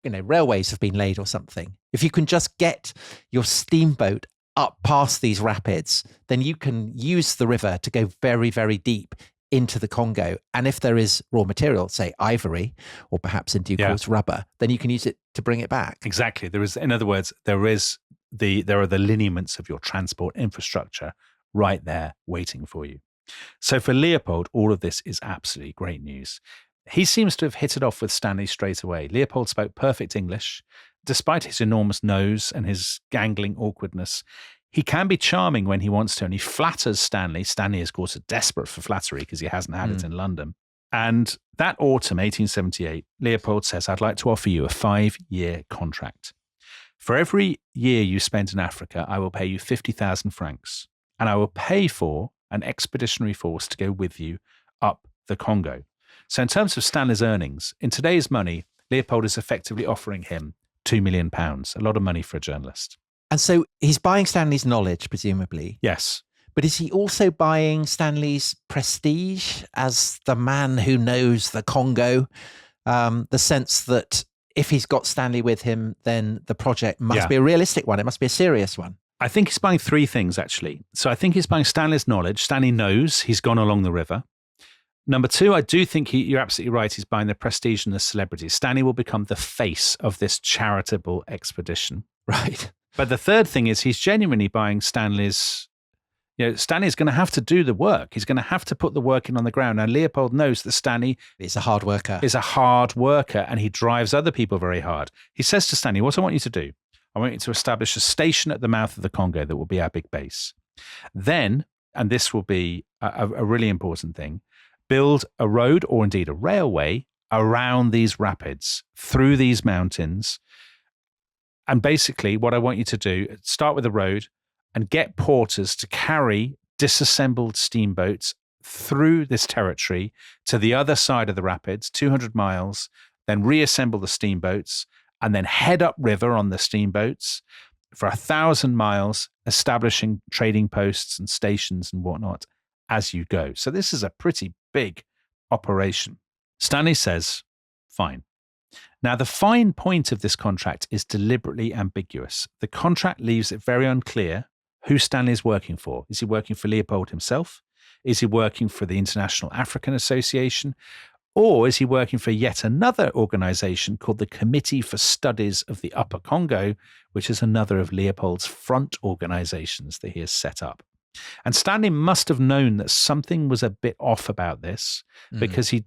railways have been laid or something. If you can just get your steamboat up past these rapids, then you can use the river to go very, very deep into the Congo. And if there is raw material, say ivory, or perhaps in due course rubber, then you can use it to bring it back. Exactly. In other words, there are the lineaments of your transport infrastructure right there waiting for you. So for Leopold, all of this is absolutely great news. He seems to have hit it off with Stanley straight away. Leopold spoke perfect English. Despite his enormous nose and his gangling awkwardness, He can be charming when he wants to, and he flatters Stanley. Stanley is, of course, desperate for flattery because he hasn't had it in London. And that autumn, 1878, Leopold says, I'd like to offer you a 5-year contract. For every year you spend in Africa, I will pay you 50,000 francs, and I will pay for an expeditionary force to go with you up the Congo. So in terms of Stanley's earnings, in today's money, Leopold is effectively offering him £2 million, a lot of money for a journalist. And so he's buying Stanley's knowledge, presumably. Yes. But is he also buying Stanley's prestige as the man who knows the Congo? The sense that if he's got Stanley with him, then the project must be a realistic one. It must be a serious one. I think he's buying 3 things, actually. So I think he's buying Stanley's knowledge. Stanley knows he's gone along the river. Number 2, I do think you're absolutely right. He's buying the prestige and the celebrity. Stanley will become the face of this charitable expedition. Right. But the third thing is he's genuinely buying Stanley's, Stanley's going to have to do the work. He's going to have to put the work in on the ground. And Leopold knows that Stanley is a hard worker. And he drives other people very hard. He says to Stanley, what I want you to do, I want you to establish a station at the mouth of the Congo that will be our big base. Then, and this will be a really important thing, build a road or indeed a railway around these rapids, through these mountains. And basically what I want you to do, start with the road and get porters to carry disassembled steamboats through this territory to the other side of the rapids, 200 miles, then reassemble the steamboats and then head upriver on the steamboats for 1,000 miles, establishing trading posts and stations and whatnot as you go. So this is a pretty big operation. Stanley says, fine. Now, the fine point of this contract is deliberately ambiguous. The contract leaves it very unclear who Stanley is working for. Is he working for Leopold himself? Is he working for the International African Association? Or is he working for yet another organization called the Committee for Studies of the Upper Congo, which is another of Leopold's front organizations that he has set up? And Stanley must have known that something was a bit off about this because he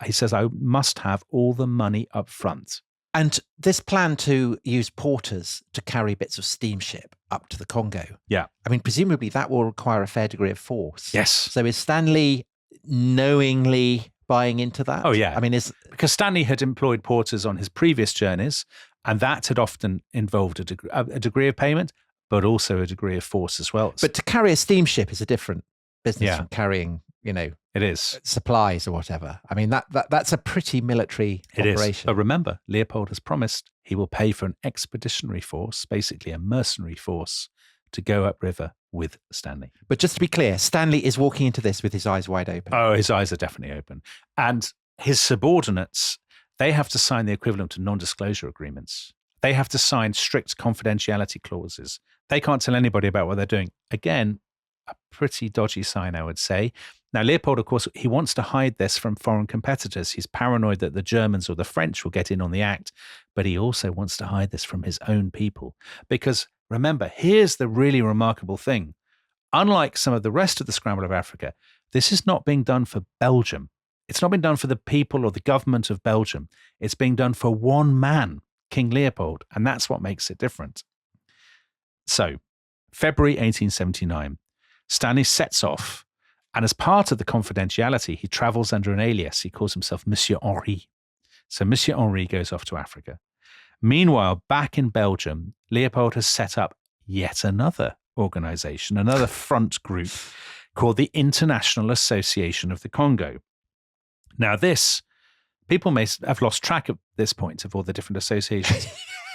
says, I must have all the money up front. And this plan to use porters to carry bits of steamship up to the Congo. Yeah. I mean, presumably that will require a fair degree of force. Yes. So is Stanley knowingly buying into that? Oh, yeah. I mean, because Stanley had employed porters on his previous journeys, and that had often involved a degree of payment, but also a degree of force as well. But to carry a steamship is a different business from carrying, it is supplies or whatever. I mean, that's a pretty military operation. Is. But remember, Leopold has promised he will pay for an expeditionary force, basically a mercenary force, to go upriver with Stanley. But just to be clear, Stanley is walking into this with his eyes wide open. Oh, his eyes are definitely open. And his subordinates, they have to sign the equivalent to non-disclosure agreements. They have to sign strict confidentiality clauses. They can't tell anybody about what they're doing. Again, a pretty dodgy sign, I would say. Now, Leopold, of course, he wants to hide this from foreign competitors. He's paranoid that the Germans or the French will get in on the act, but he also wants to hide this from his own people. Because remember, here's the really remarkable thing. Unlike some of the rest of the Scramble of Africa, this is not being done for Belgium. It's not being done for the people or the government of Belgium. It's being done for one man, King Leopold, and that's what makes it different. So, February 1879, Stanley sets off, and as part of the confidentiality, he travels under an alias. He calls himself Monsieur Henri. So Monsieur Henri goes off to Africa. Meanwhile, back in Belgium, Leopold has set up yet another organization, another front group called the International Association of the Congo. Now this, people may have lost track at this point of all the different associations.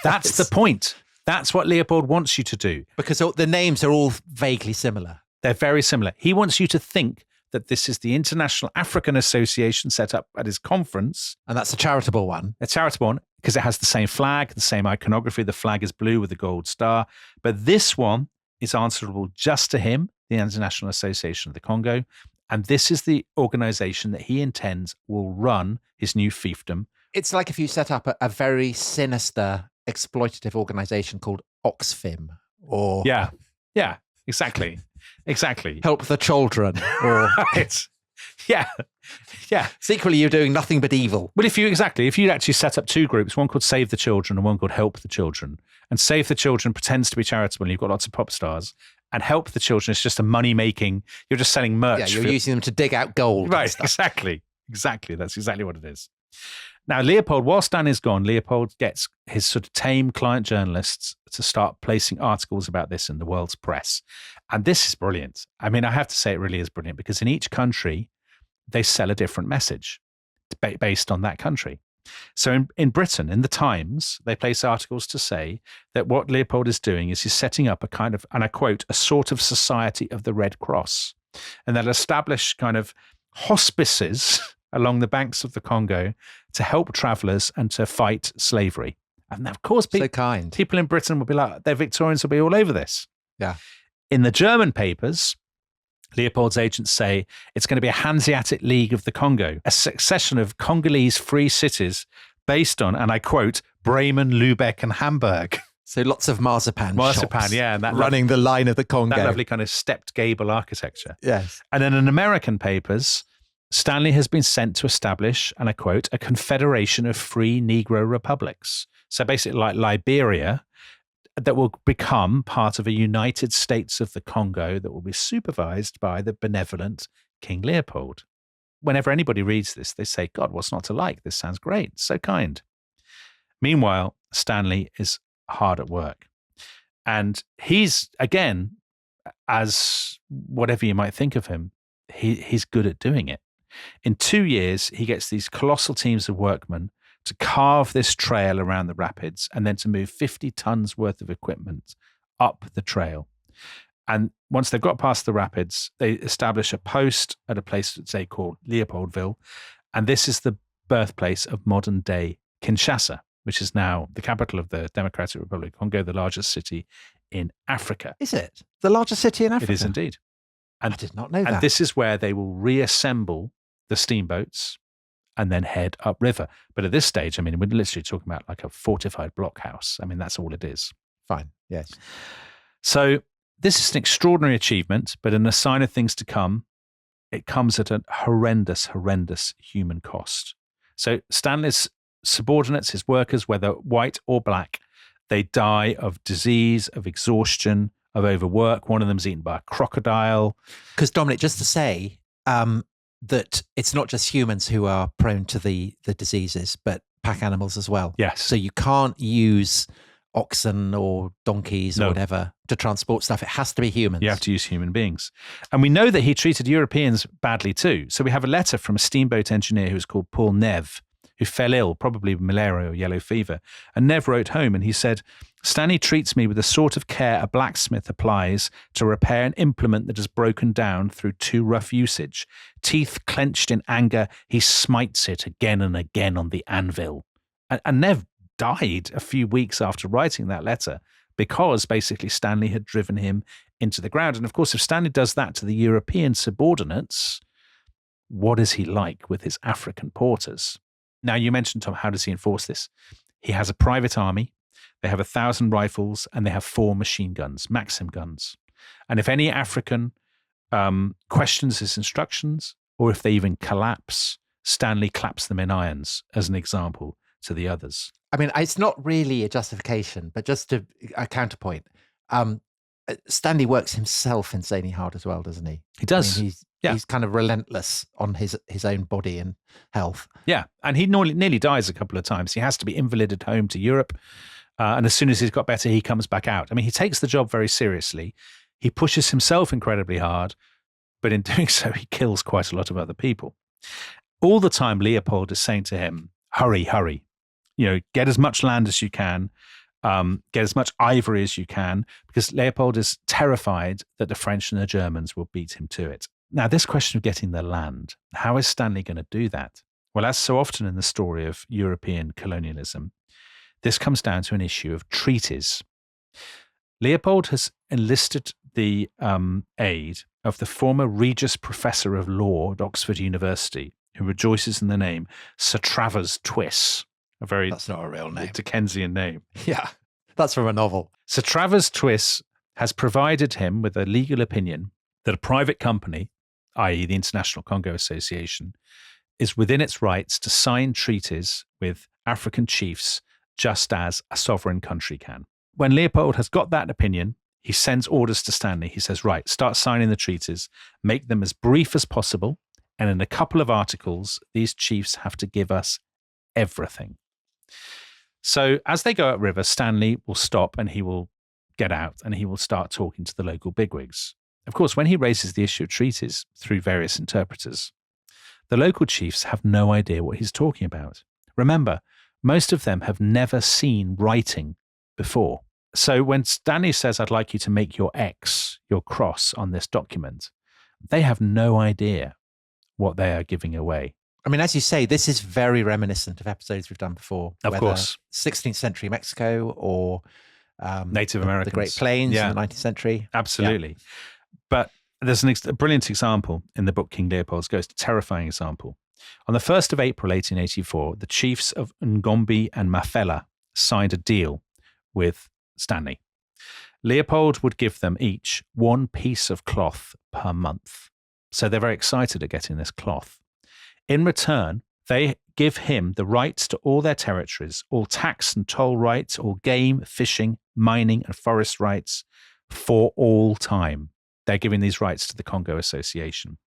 That's the point. That's what Leopold wants you to do. Because the names are all vaguely similar. They're very similar. He wants you to think that this is the International African Association set up at his conference. And that's a charitable one. A charitable one because it has the same flag, the same iconography. The flag is blue with a gold star. But this one is answerable just to him, the International Association of the Congo. And this is the organization that he intends will run his new fiefdom. It's like if you set up a very sinister exploitative organization called Oxfam or Yeah, exactly. Help the Children or right. Yeah. Yeah. Secretly, you're doing nothing but evil. Well, if you actually set up two groups, one called Save the Children and one called Help the Children, and Save the Children pretends to be charitable and you've got lots of pop stars, and Help the Children is just a money-making, you're just selling merch. Yeah, you're using them to dig out gold. Right, exactly. That's exactly what it is. Now, Leopold, while Stanley's gone, Leopold gets his sort of tame client journalists to start placing articles about this in the world's press. And this is brilliant. I mean, I have to say it really is brilliant because in each country, they sell a different message based on that country. So in Britain, in the Times, they place articles to say that what Leopold is doing is he's setting up a kind of, and I quote, a sort of society of the Red Cross. And they'll establish kind of hospices along the banks of the Congo to help travelers and to fight slavery. And of course, people in Britain will be like, their Victorians will be all over this. Yeah. In the German papers, Leopold's agents say it's going to be a Hanseatic League of the Congo, a succession of Congolese free cities based on, and I quote, Bremen, Lübeck, and Hamburg. So lots of marzipan shops, yeah. And that running the line of the Congo. That lovely kind of stepped gable architecture. Yes. And then in American papers, Stanley has been sent to establish, and I quote, a confederation of free Negro republics. So basically like Liberia, that will become part of a United States of the Congo that will be supervised by the benevolent King Leopold. Whenever anybody reads this, they say, God, what's not to like? This sounds great. So kind. Meanwhile, Stanley is hard at work. And he's, again, as whatever you might think of him, he's good at doing it. In 2 years, he gets these colossal teams of workmen to carve this trail around the rapids and then to move 50 tons worth of equipment up the trail. And once they've got past the rapids, they establish a post at a place that they call Leopoldville. And this is the birthplace of modern day Kinshasa, which is now the capital of the Democratic Republic of Congo, the largest city in Africa. Is it? The largest city in Africa? It is indeed. And, I did not know that. And this is where they will reassemble the steamboats and then head upriver. But at this stage, I mean, we're literally talking about like a fortified blockhouse. I mean, that's all it is. Fine, yes. So this is an extraordinary achievement, but in a sign of things to come, it comes at a horrendous, horrendous human cost. So Stanley's subordinates, his workers, whether white or black, they die of disease, of exhaustion, of overwork. One of them's eaten by a crocodile. Because Dominic, just to say that it's not just humans who are prone to the diseases, but pack animals as well. Yes. So you can't use oxen or donkeys or whatever to transport stuff. It has to be humans. You have to use human beings. And we know that he treated Europeans badly too. So we have a letter from a steamboat engineer who's called Paul Neve, who fell ill, probably with malaria or yellow fever. And Neve wrote home and he said, Stanley treats me with the sort of care a blacksmith applies to repair an implement that has broken down through too rough usage. Teeth clenched in anger, he smites it again and again on the anvil. And Neve died a few weeks after writing that letter because basically Stanley had driven him into the ground. And of course, if Stanley does that to the European subordinates, what is he like with his African porters? Now, you mentioned, Tom, how does he enforce this? He has a private army. They have 1,000 rifles and they have 4 machine guns, Maxim guns. And if any African questions his instructions, or if they even collapse, Stanley claps them in irons as an example to the others. I mean, it's not really a justification, but just a counterpoint. Stanley works himself insanely hard as well, doesn't he? He does. I mean, he's kind of relentless on his own body and health. Yeah, and he nearly dies a couple of times. He has to be invalided home to Europe. And as soon as he's got better, he comes back out. I mean, he takes the job very seriously. He pushes himself incredibly hard, but in doing so, he kills quite a lot of other people. All the time, Leopold is saying to him, hurry, hurry. You know, get as much land as you can, get as much ivory as you can, because Leopold is terrified that the French and the Germans will beat him to it. Now, this question of getting the land, how is Stanley going to do that? Well, as so often in the story of European colonialism, this comes down to an issue of treaties. Leopold has enlisted the aid of the former Regius Professor of Law at Oxford University, who rejoices in the name Sir Travers Twiss. That's not a real name. Dickensian name. Yeah, that's from a novel. Sir Travers Twiss has provided him with a legal opinion that a private company i.e. the International Congo Association, is within its rights to sign treaties with African chiefs just as a sovereign country can. When Leopold has got that opinion, he sends orders to Stanley. He says, right, start signing the treaties, make them as brief as possible, and in a couple of articles, these chiefs have to give us everything. So as they go upriver, Stanley will stop and he will get out and he will start talking to the local bigwigs. Of course, when he raises the issue of treaties through various interpreters, the local chiefs have no idea what he's talking about. Remember, most of them have never seen writing before. So when Stanley says, I'd like you to make your X, your cross on this document, they have no idea what they are giving away. I mean, as you say, this is very reminiscent of episodes we've done before. Of course. 16th century Mexico or Native Americans. The Great Plains in the 19th century. Absolutely. Yeah. But there's a brilliant example in the book King Leopold's Ghost, a terrifying example. On the 1st of April, 1884, the chiefs of Ngombe and Mafela signed a deal with Stanley. Leopold would give them each one piece of cloth per month. So they're very excited at getting this cloth. In return, they give him the rights to all their territories, all tax and toll rights, all game, fishing, mining and forest rights for all time. They're giving these rights to the Congo Association.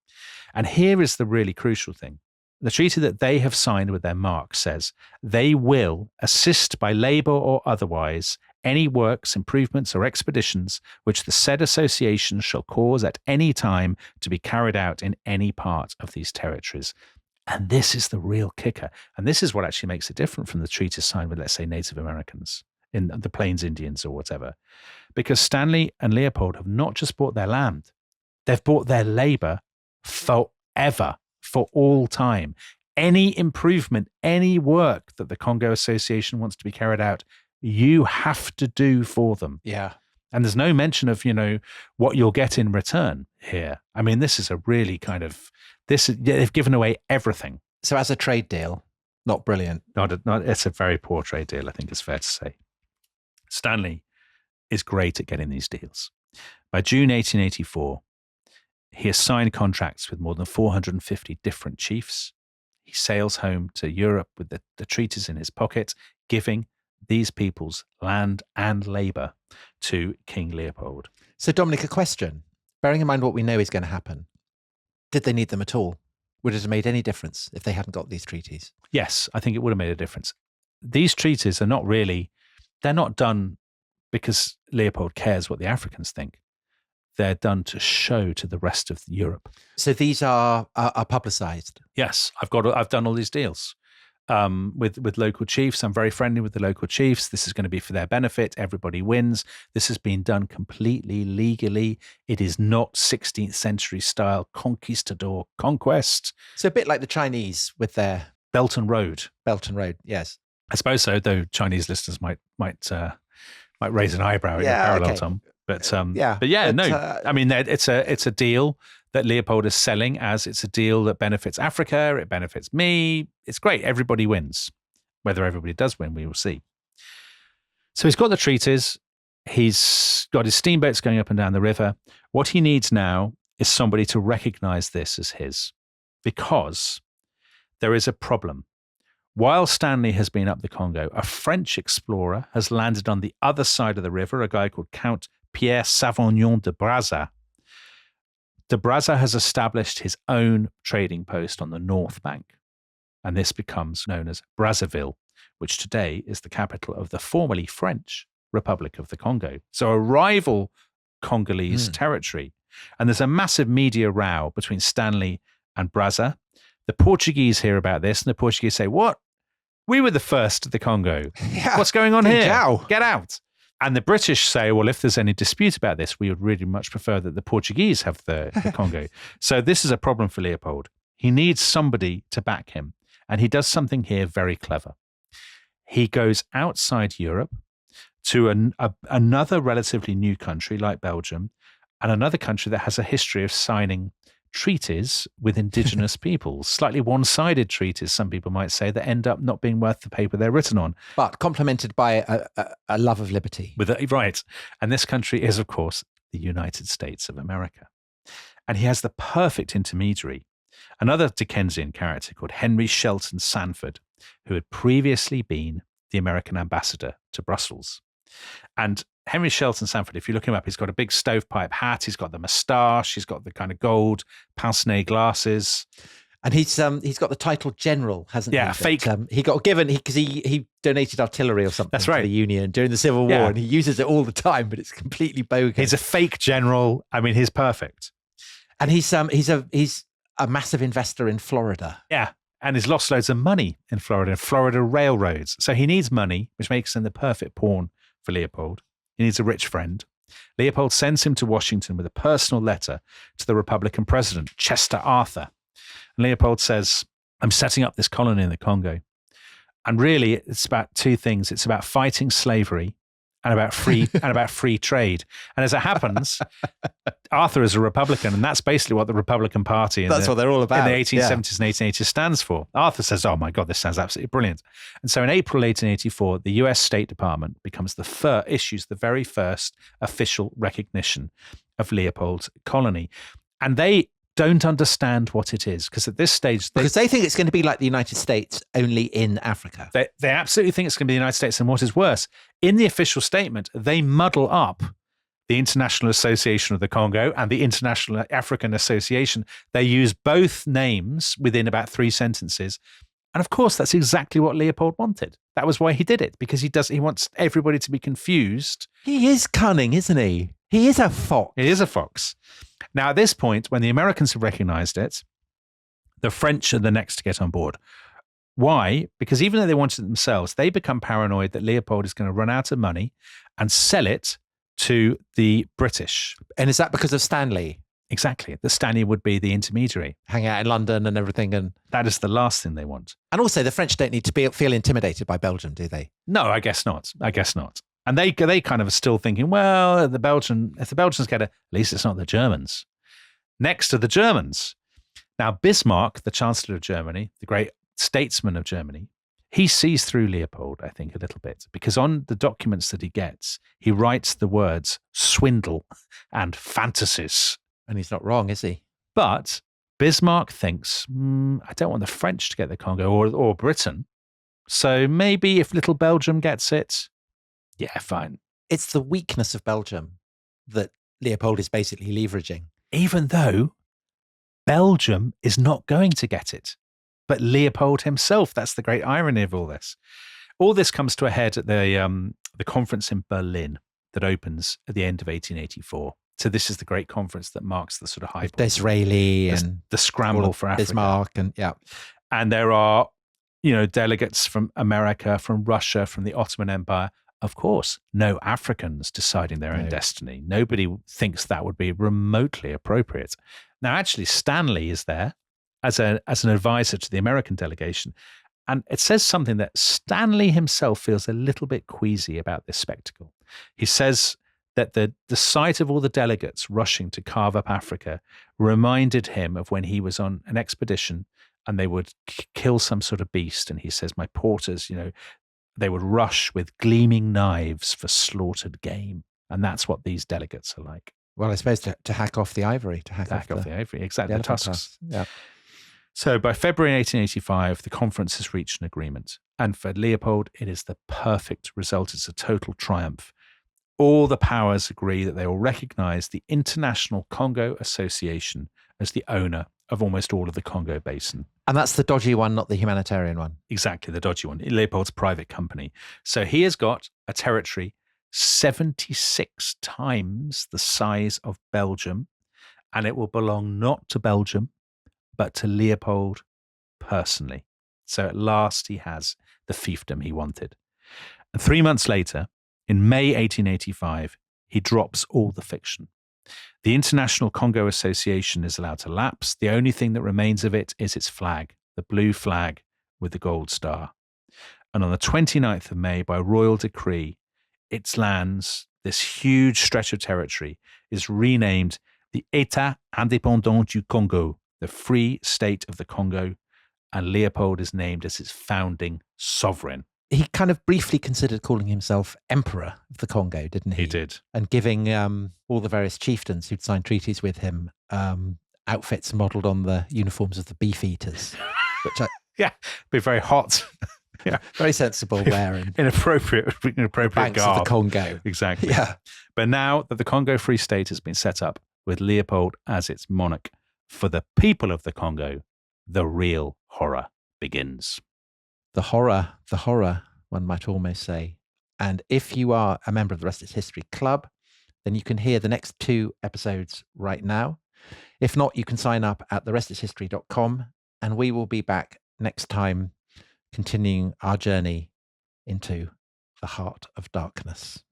And here is the really crucial thing. The treaty that they have signed with their mark says they will assist by labor or otherwise any works, improvements or expeditions which the said association shall cause at any time to be carried out in any part of these territories. And this is the real kicker. And this is what actually makes it different from the treaty signed with, let's say, Native Americans in the Plains Indians or whatever. Because Stanley and Leopold have not just bought their land, they've bought their labor forever, for all time. Any improvement, any work that the Congo Association wants to be carried out, you have to do for them. Yeah. And there's no mention of, what you'll get in return here. I mean, this is a really they've given away everything. So as a trade deal, not brilliant. It's a very poor trade deal, I think it's fair to say. Stanley is great at getting these deals. By June 1884, he has signed contracts with more than 450 different chiefs. He sails home to Europe with the treaties in his pocket, giving these people's land and labor to King Leopold. So, Dominic, a question. Bearing in mind what we know is going to happen, did they need them at all? Would it have made any difference if they hadn't got these treaties? Yes, I think it would have made a difference. These treaties are they're not done because Leopold cares what the Africans think. They're done to show to the rest of Europe. So these are publicized? Yes, I've done all these deals with local chiefs. I'm very friendly with the local chiefs. This is going to be for their benefit. Everybody wins. This has been done completely legally. It is not 16th century style conquistador conquest. So a bit like the Chinese with their Belt and Road. Belt and Road, yes. I suppose so, though Chinese listeners might raise an eyebrow in your parallel, Tom. But I mean, it's a deal that Leopold is selling as it's a deal that benefits Africa, it benefits me. It's great. Everybody wins. Whether everybody does win, we will see. So he's got the treaties. He's got his steamboats going up and down the river. What he needs now is somebody to recognize this as his, because there is a problem. While Stanley has been up the Congo, a French explorer has landed on the other side of the river, a guy called Count Pierre Savagnin de Brazza. De Brazza has established his own trading post on the north bank, and this becomes known as Brazzaville, which today is the capital of the formerly French Republic of the Congo. So a rival Congolese territory. And there's a massive media row between Stanley and Brazza. The Portuguese hear about this, and the Portuguese say, "What? We were the first to the Congo. Yeah, what's going on here? Jow. Get out." And the British say, well, if there's any dispute about this, we would really much prefer that the Portuguese have the Congo. So this is a problem for Leopold. He needs somebody to back him. And he does something here very clever. He goes outside Europe to another relatively new country like Belgium, and another country that has a history of signing treaties with indigenous peoples, slightly one-sided treaties, some people might say, that end up not being worth the paper they're written on. But complemented by a love of liberty. Right. And this country is, of course, the United States of America. And he has the perfect intermediary, another Dickensian character called Henry Shelton Sanford, who had previously been the American ambassador to Brussels. And Henry Shelton Sanford, if you look him up, he's got a big stovepipe hat, he's got the moustache, he's got the kind of gold pince-nez glasses. And he's got the title general, hasn't he? Yeah, fake. He got given because he donated artillery or something That's right. to the Union during the Civil War, and he uses it all the time, but it's completely bogus. He's a fake general. I mean, he's perfect. And he's a massive investor in Florida. Yeah, and he's lost loads of money in Florida railroads. So he needs money, which makes him the perfect pawn for Leopold. He needs a rich friend. Leopold sends him to Washington with a personal letter to the Republican president, Chester Arthur. And Leopold says, I'm setting up this colony in the Congo. And really, it's about two things. It's about fighting slavery and about free trade. And as it happens, Arthur is a Republican, and that's basically what the Republican Party what they're all about in the 1870s and 1880s stands for. Arthur says, oh my God, this sounds absolutely brilliant. And so in April 1884, the US State Department issues the very first official recognition of Leopold's colony. And they don't understand what it is, because at this stage because they think it's going to be like the United States, only in Africa. They absolutely think it's going to be the United States. And what is worse, in the official statement, they muddle up the International Association of the Congo and the International African Association. They use both names within about 3 sentences. And of course, that's exactly what Leopold wanted. That was why he did it, because he wants everybody to be confused. He is cunning, isn't he? He is a fox. He is a fox. Now, at this point, when the Americans have recognized it, the French are the next to get on board. Why? Because even though they wanted it themselves, they become paranoid that Leopold is going to run out of money and sell it to the British. And is that because of Stanley? Exactly. That Stanley would be the intermediary. Hang out in London and everything. And that is the last thing they want. And also, the French don't need to feel intimidated by Belgium, do they? No, I guess not. And they kind of are still thinking, well, if the Belgians get it, at least it's not the Germans. Next to the Germans. Now, Bismarck, the Chancellor of Germany, the great statesman of Germany, he sees through Leopold, I think, a little bit, because on the documents that he gets, he writes the words swindle and fantasies. And he's not wrong, is he? But Bismarck thinks, I don't want the French to get the Congo or Britain. So maybe if little Belgium gets it, yeah, fine. It's the weakness of Belgium that Leopold is basically leveraging. Even though Belgium is not going to get it, but Leopold himself. That's the great irony of all this. All this comes to a head at the conference in Berlin that opens at the end of 1884. So this is the great conference that marks the sort of high point. Disraeli and the scramble for Africa. Bismarck and yeah. And there are, delegates from America, from Russia, from the Ottoman Empire. Of course, no Africans deciding their own destiny. Nobody thinks that would be remotely appropriate. Now, actually, Stanley is there as an advisor to the American delegation. And it says something that Stanley himself feels a little bit queasy about this spectacle. He says that the sight of all the delegates rushing to carve up Africa reminded him of when he was on an expedition and they would kill some sort of beast. And he says, my porters, they would rush with gleaming knives for slaughtered game. And that's what these delegates are like. Well, I suppose to hack off the ivory. To hack off the ivory, exactly, the tusks. Yeah. So by February 1885, the conference has reached an agreement. And for Leopold, it is the perfect result. It's a total triumph. All the powers agree that they will recognize the International Congo Association as the owner of almost all of the Congo Basin. And that's the dodgy one, not the humanitarian one. Exactly, the dodgy one. Leopold's private company. So he has got a territory 76 times the size of Belgium, and it will belong not to Belgium, but to Leopold personally. So at last he has the fiefdom he wanted. And 3 months later, in May 1885, he drops all the fiction. The International Congo Association is allowed to lapse. The only thing that remains of it is its flag, the blue flag with the gold star. And on the 29th of May, by royal decree, its lands, this huge stretch of territory, is renamed the État indépendant du Congo, the Free State of the Congo, and Leopold is named as its founding sovereign. he kind of briefly considered calling himself Emperor of the Congo, didn't he? He did. And giving all the various chieftains who'd signed treaties with him outfits modelled on the uniforms of the beef-eaters, which be very hot. Yeah, very sensible wearing. Inappropriate Banks garb. of the Congo. Exactly. Yeah. But now that the Congo Free State has been set up with Leopold as its monarch, for the people of the Congo, the real horror begins. The horror, one might almost say. And if you are a member of the Rest is History Club, then you can hear the next 2 episodes right now. If not, you can sign up at therestishistory.com, and we will be back next time, continuing our journey into the heart of darkness.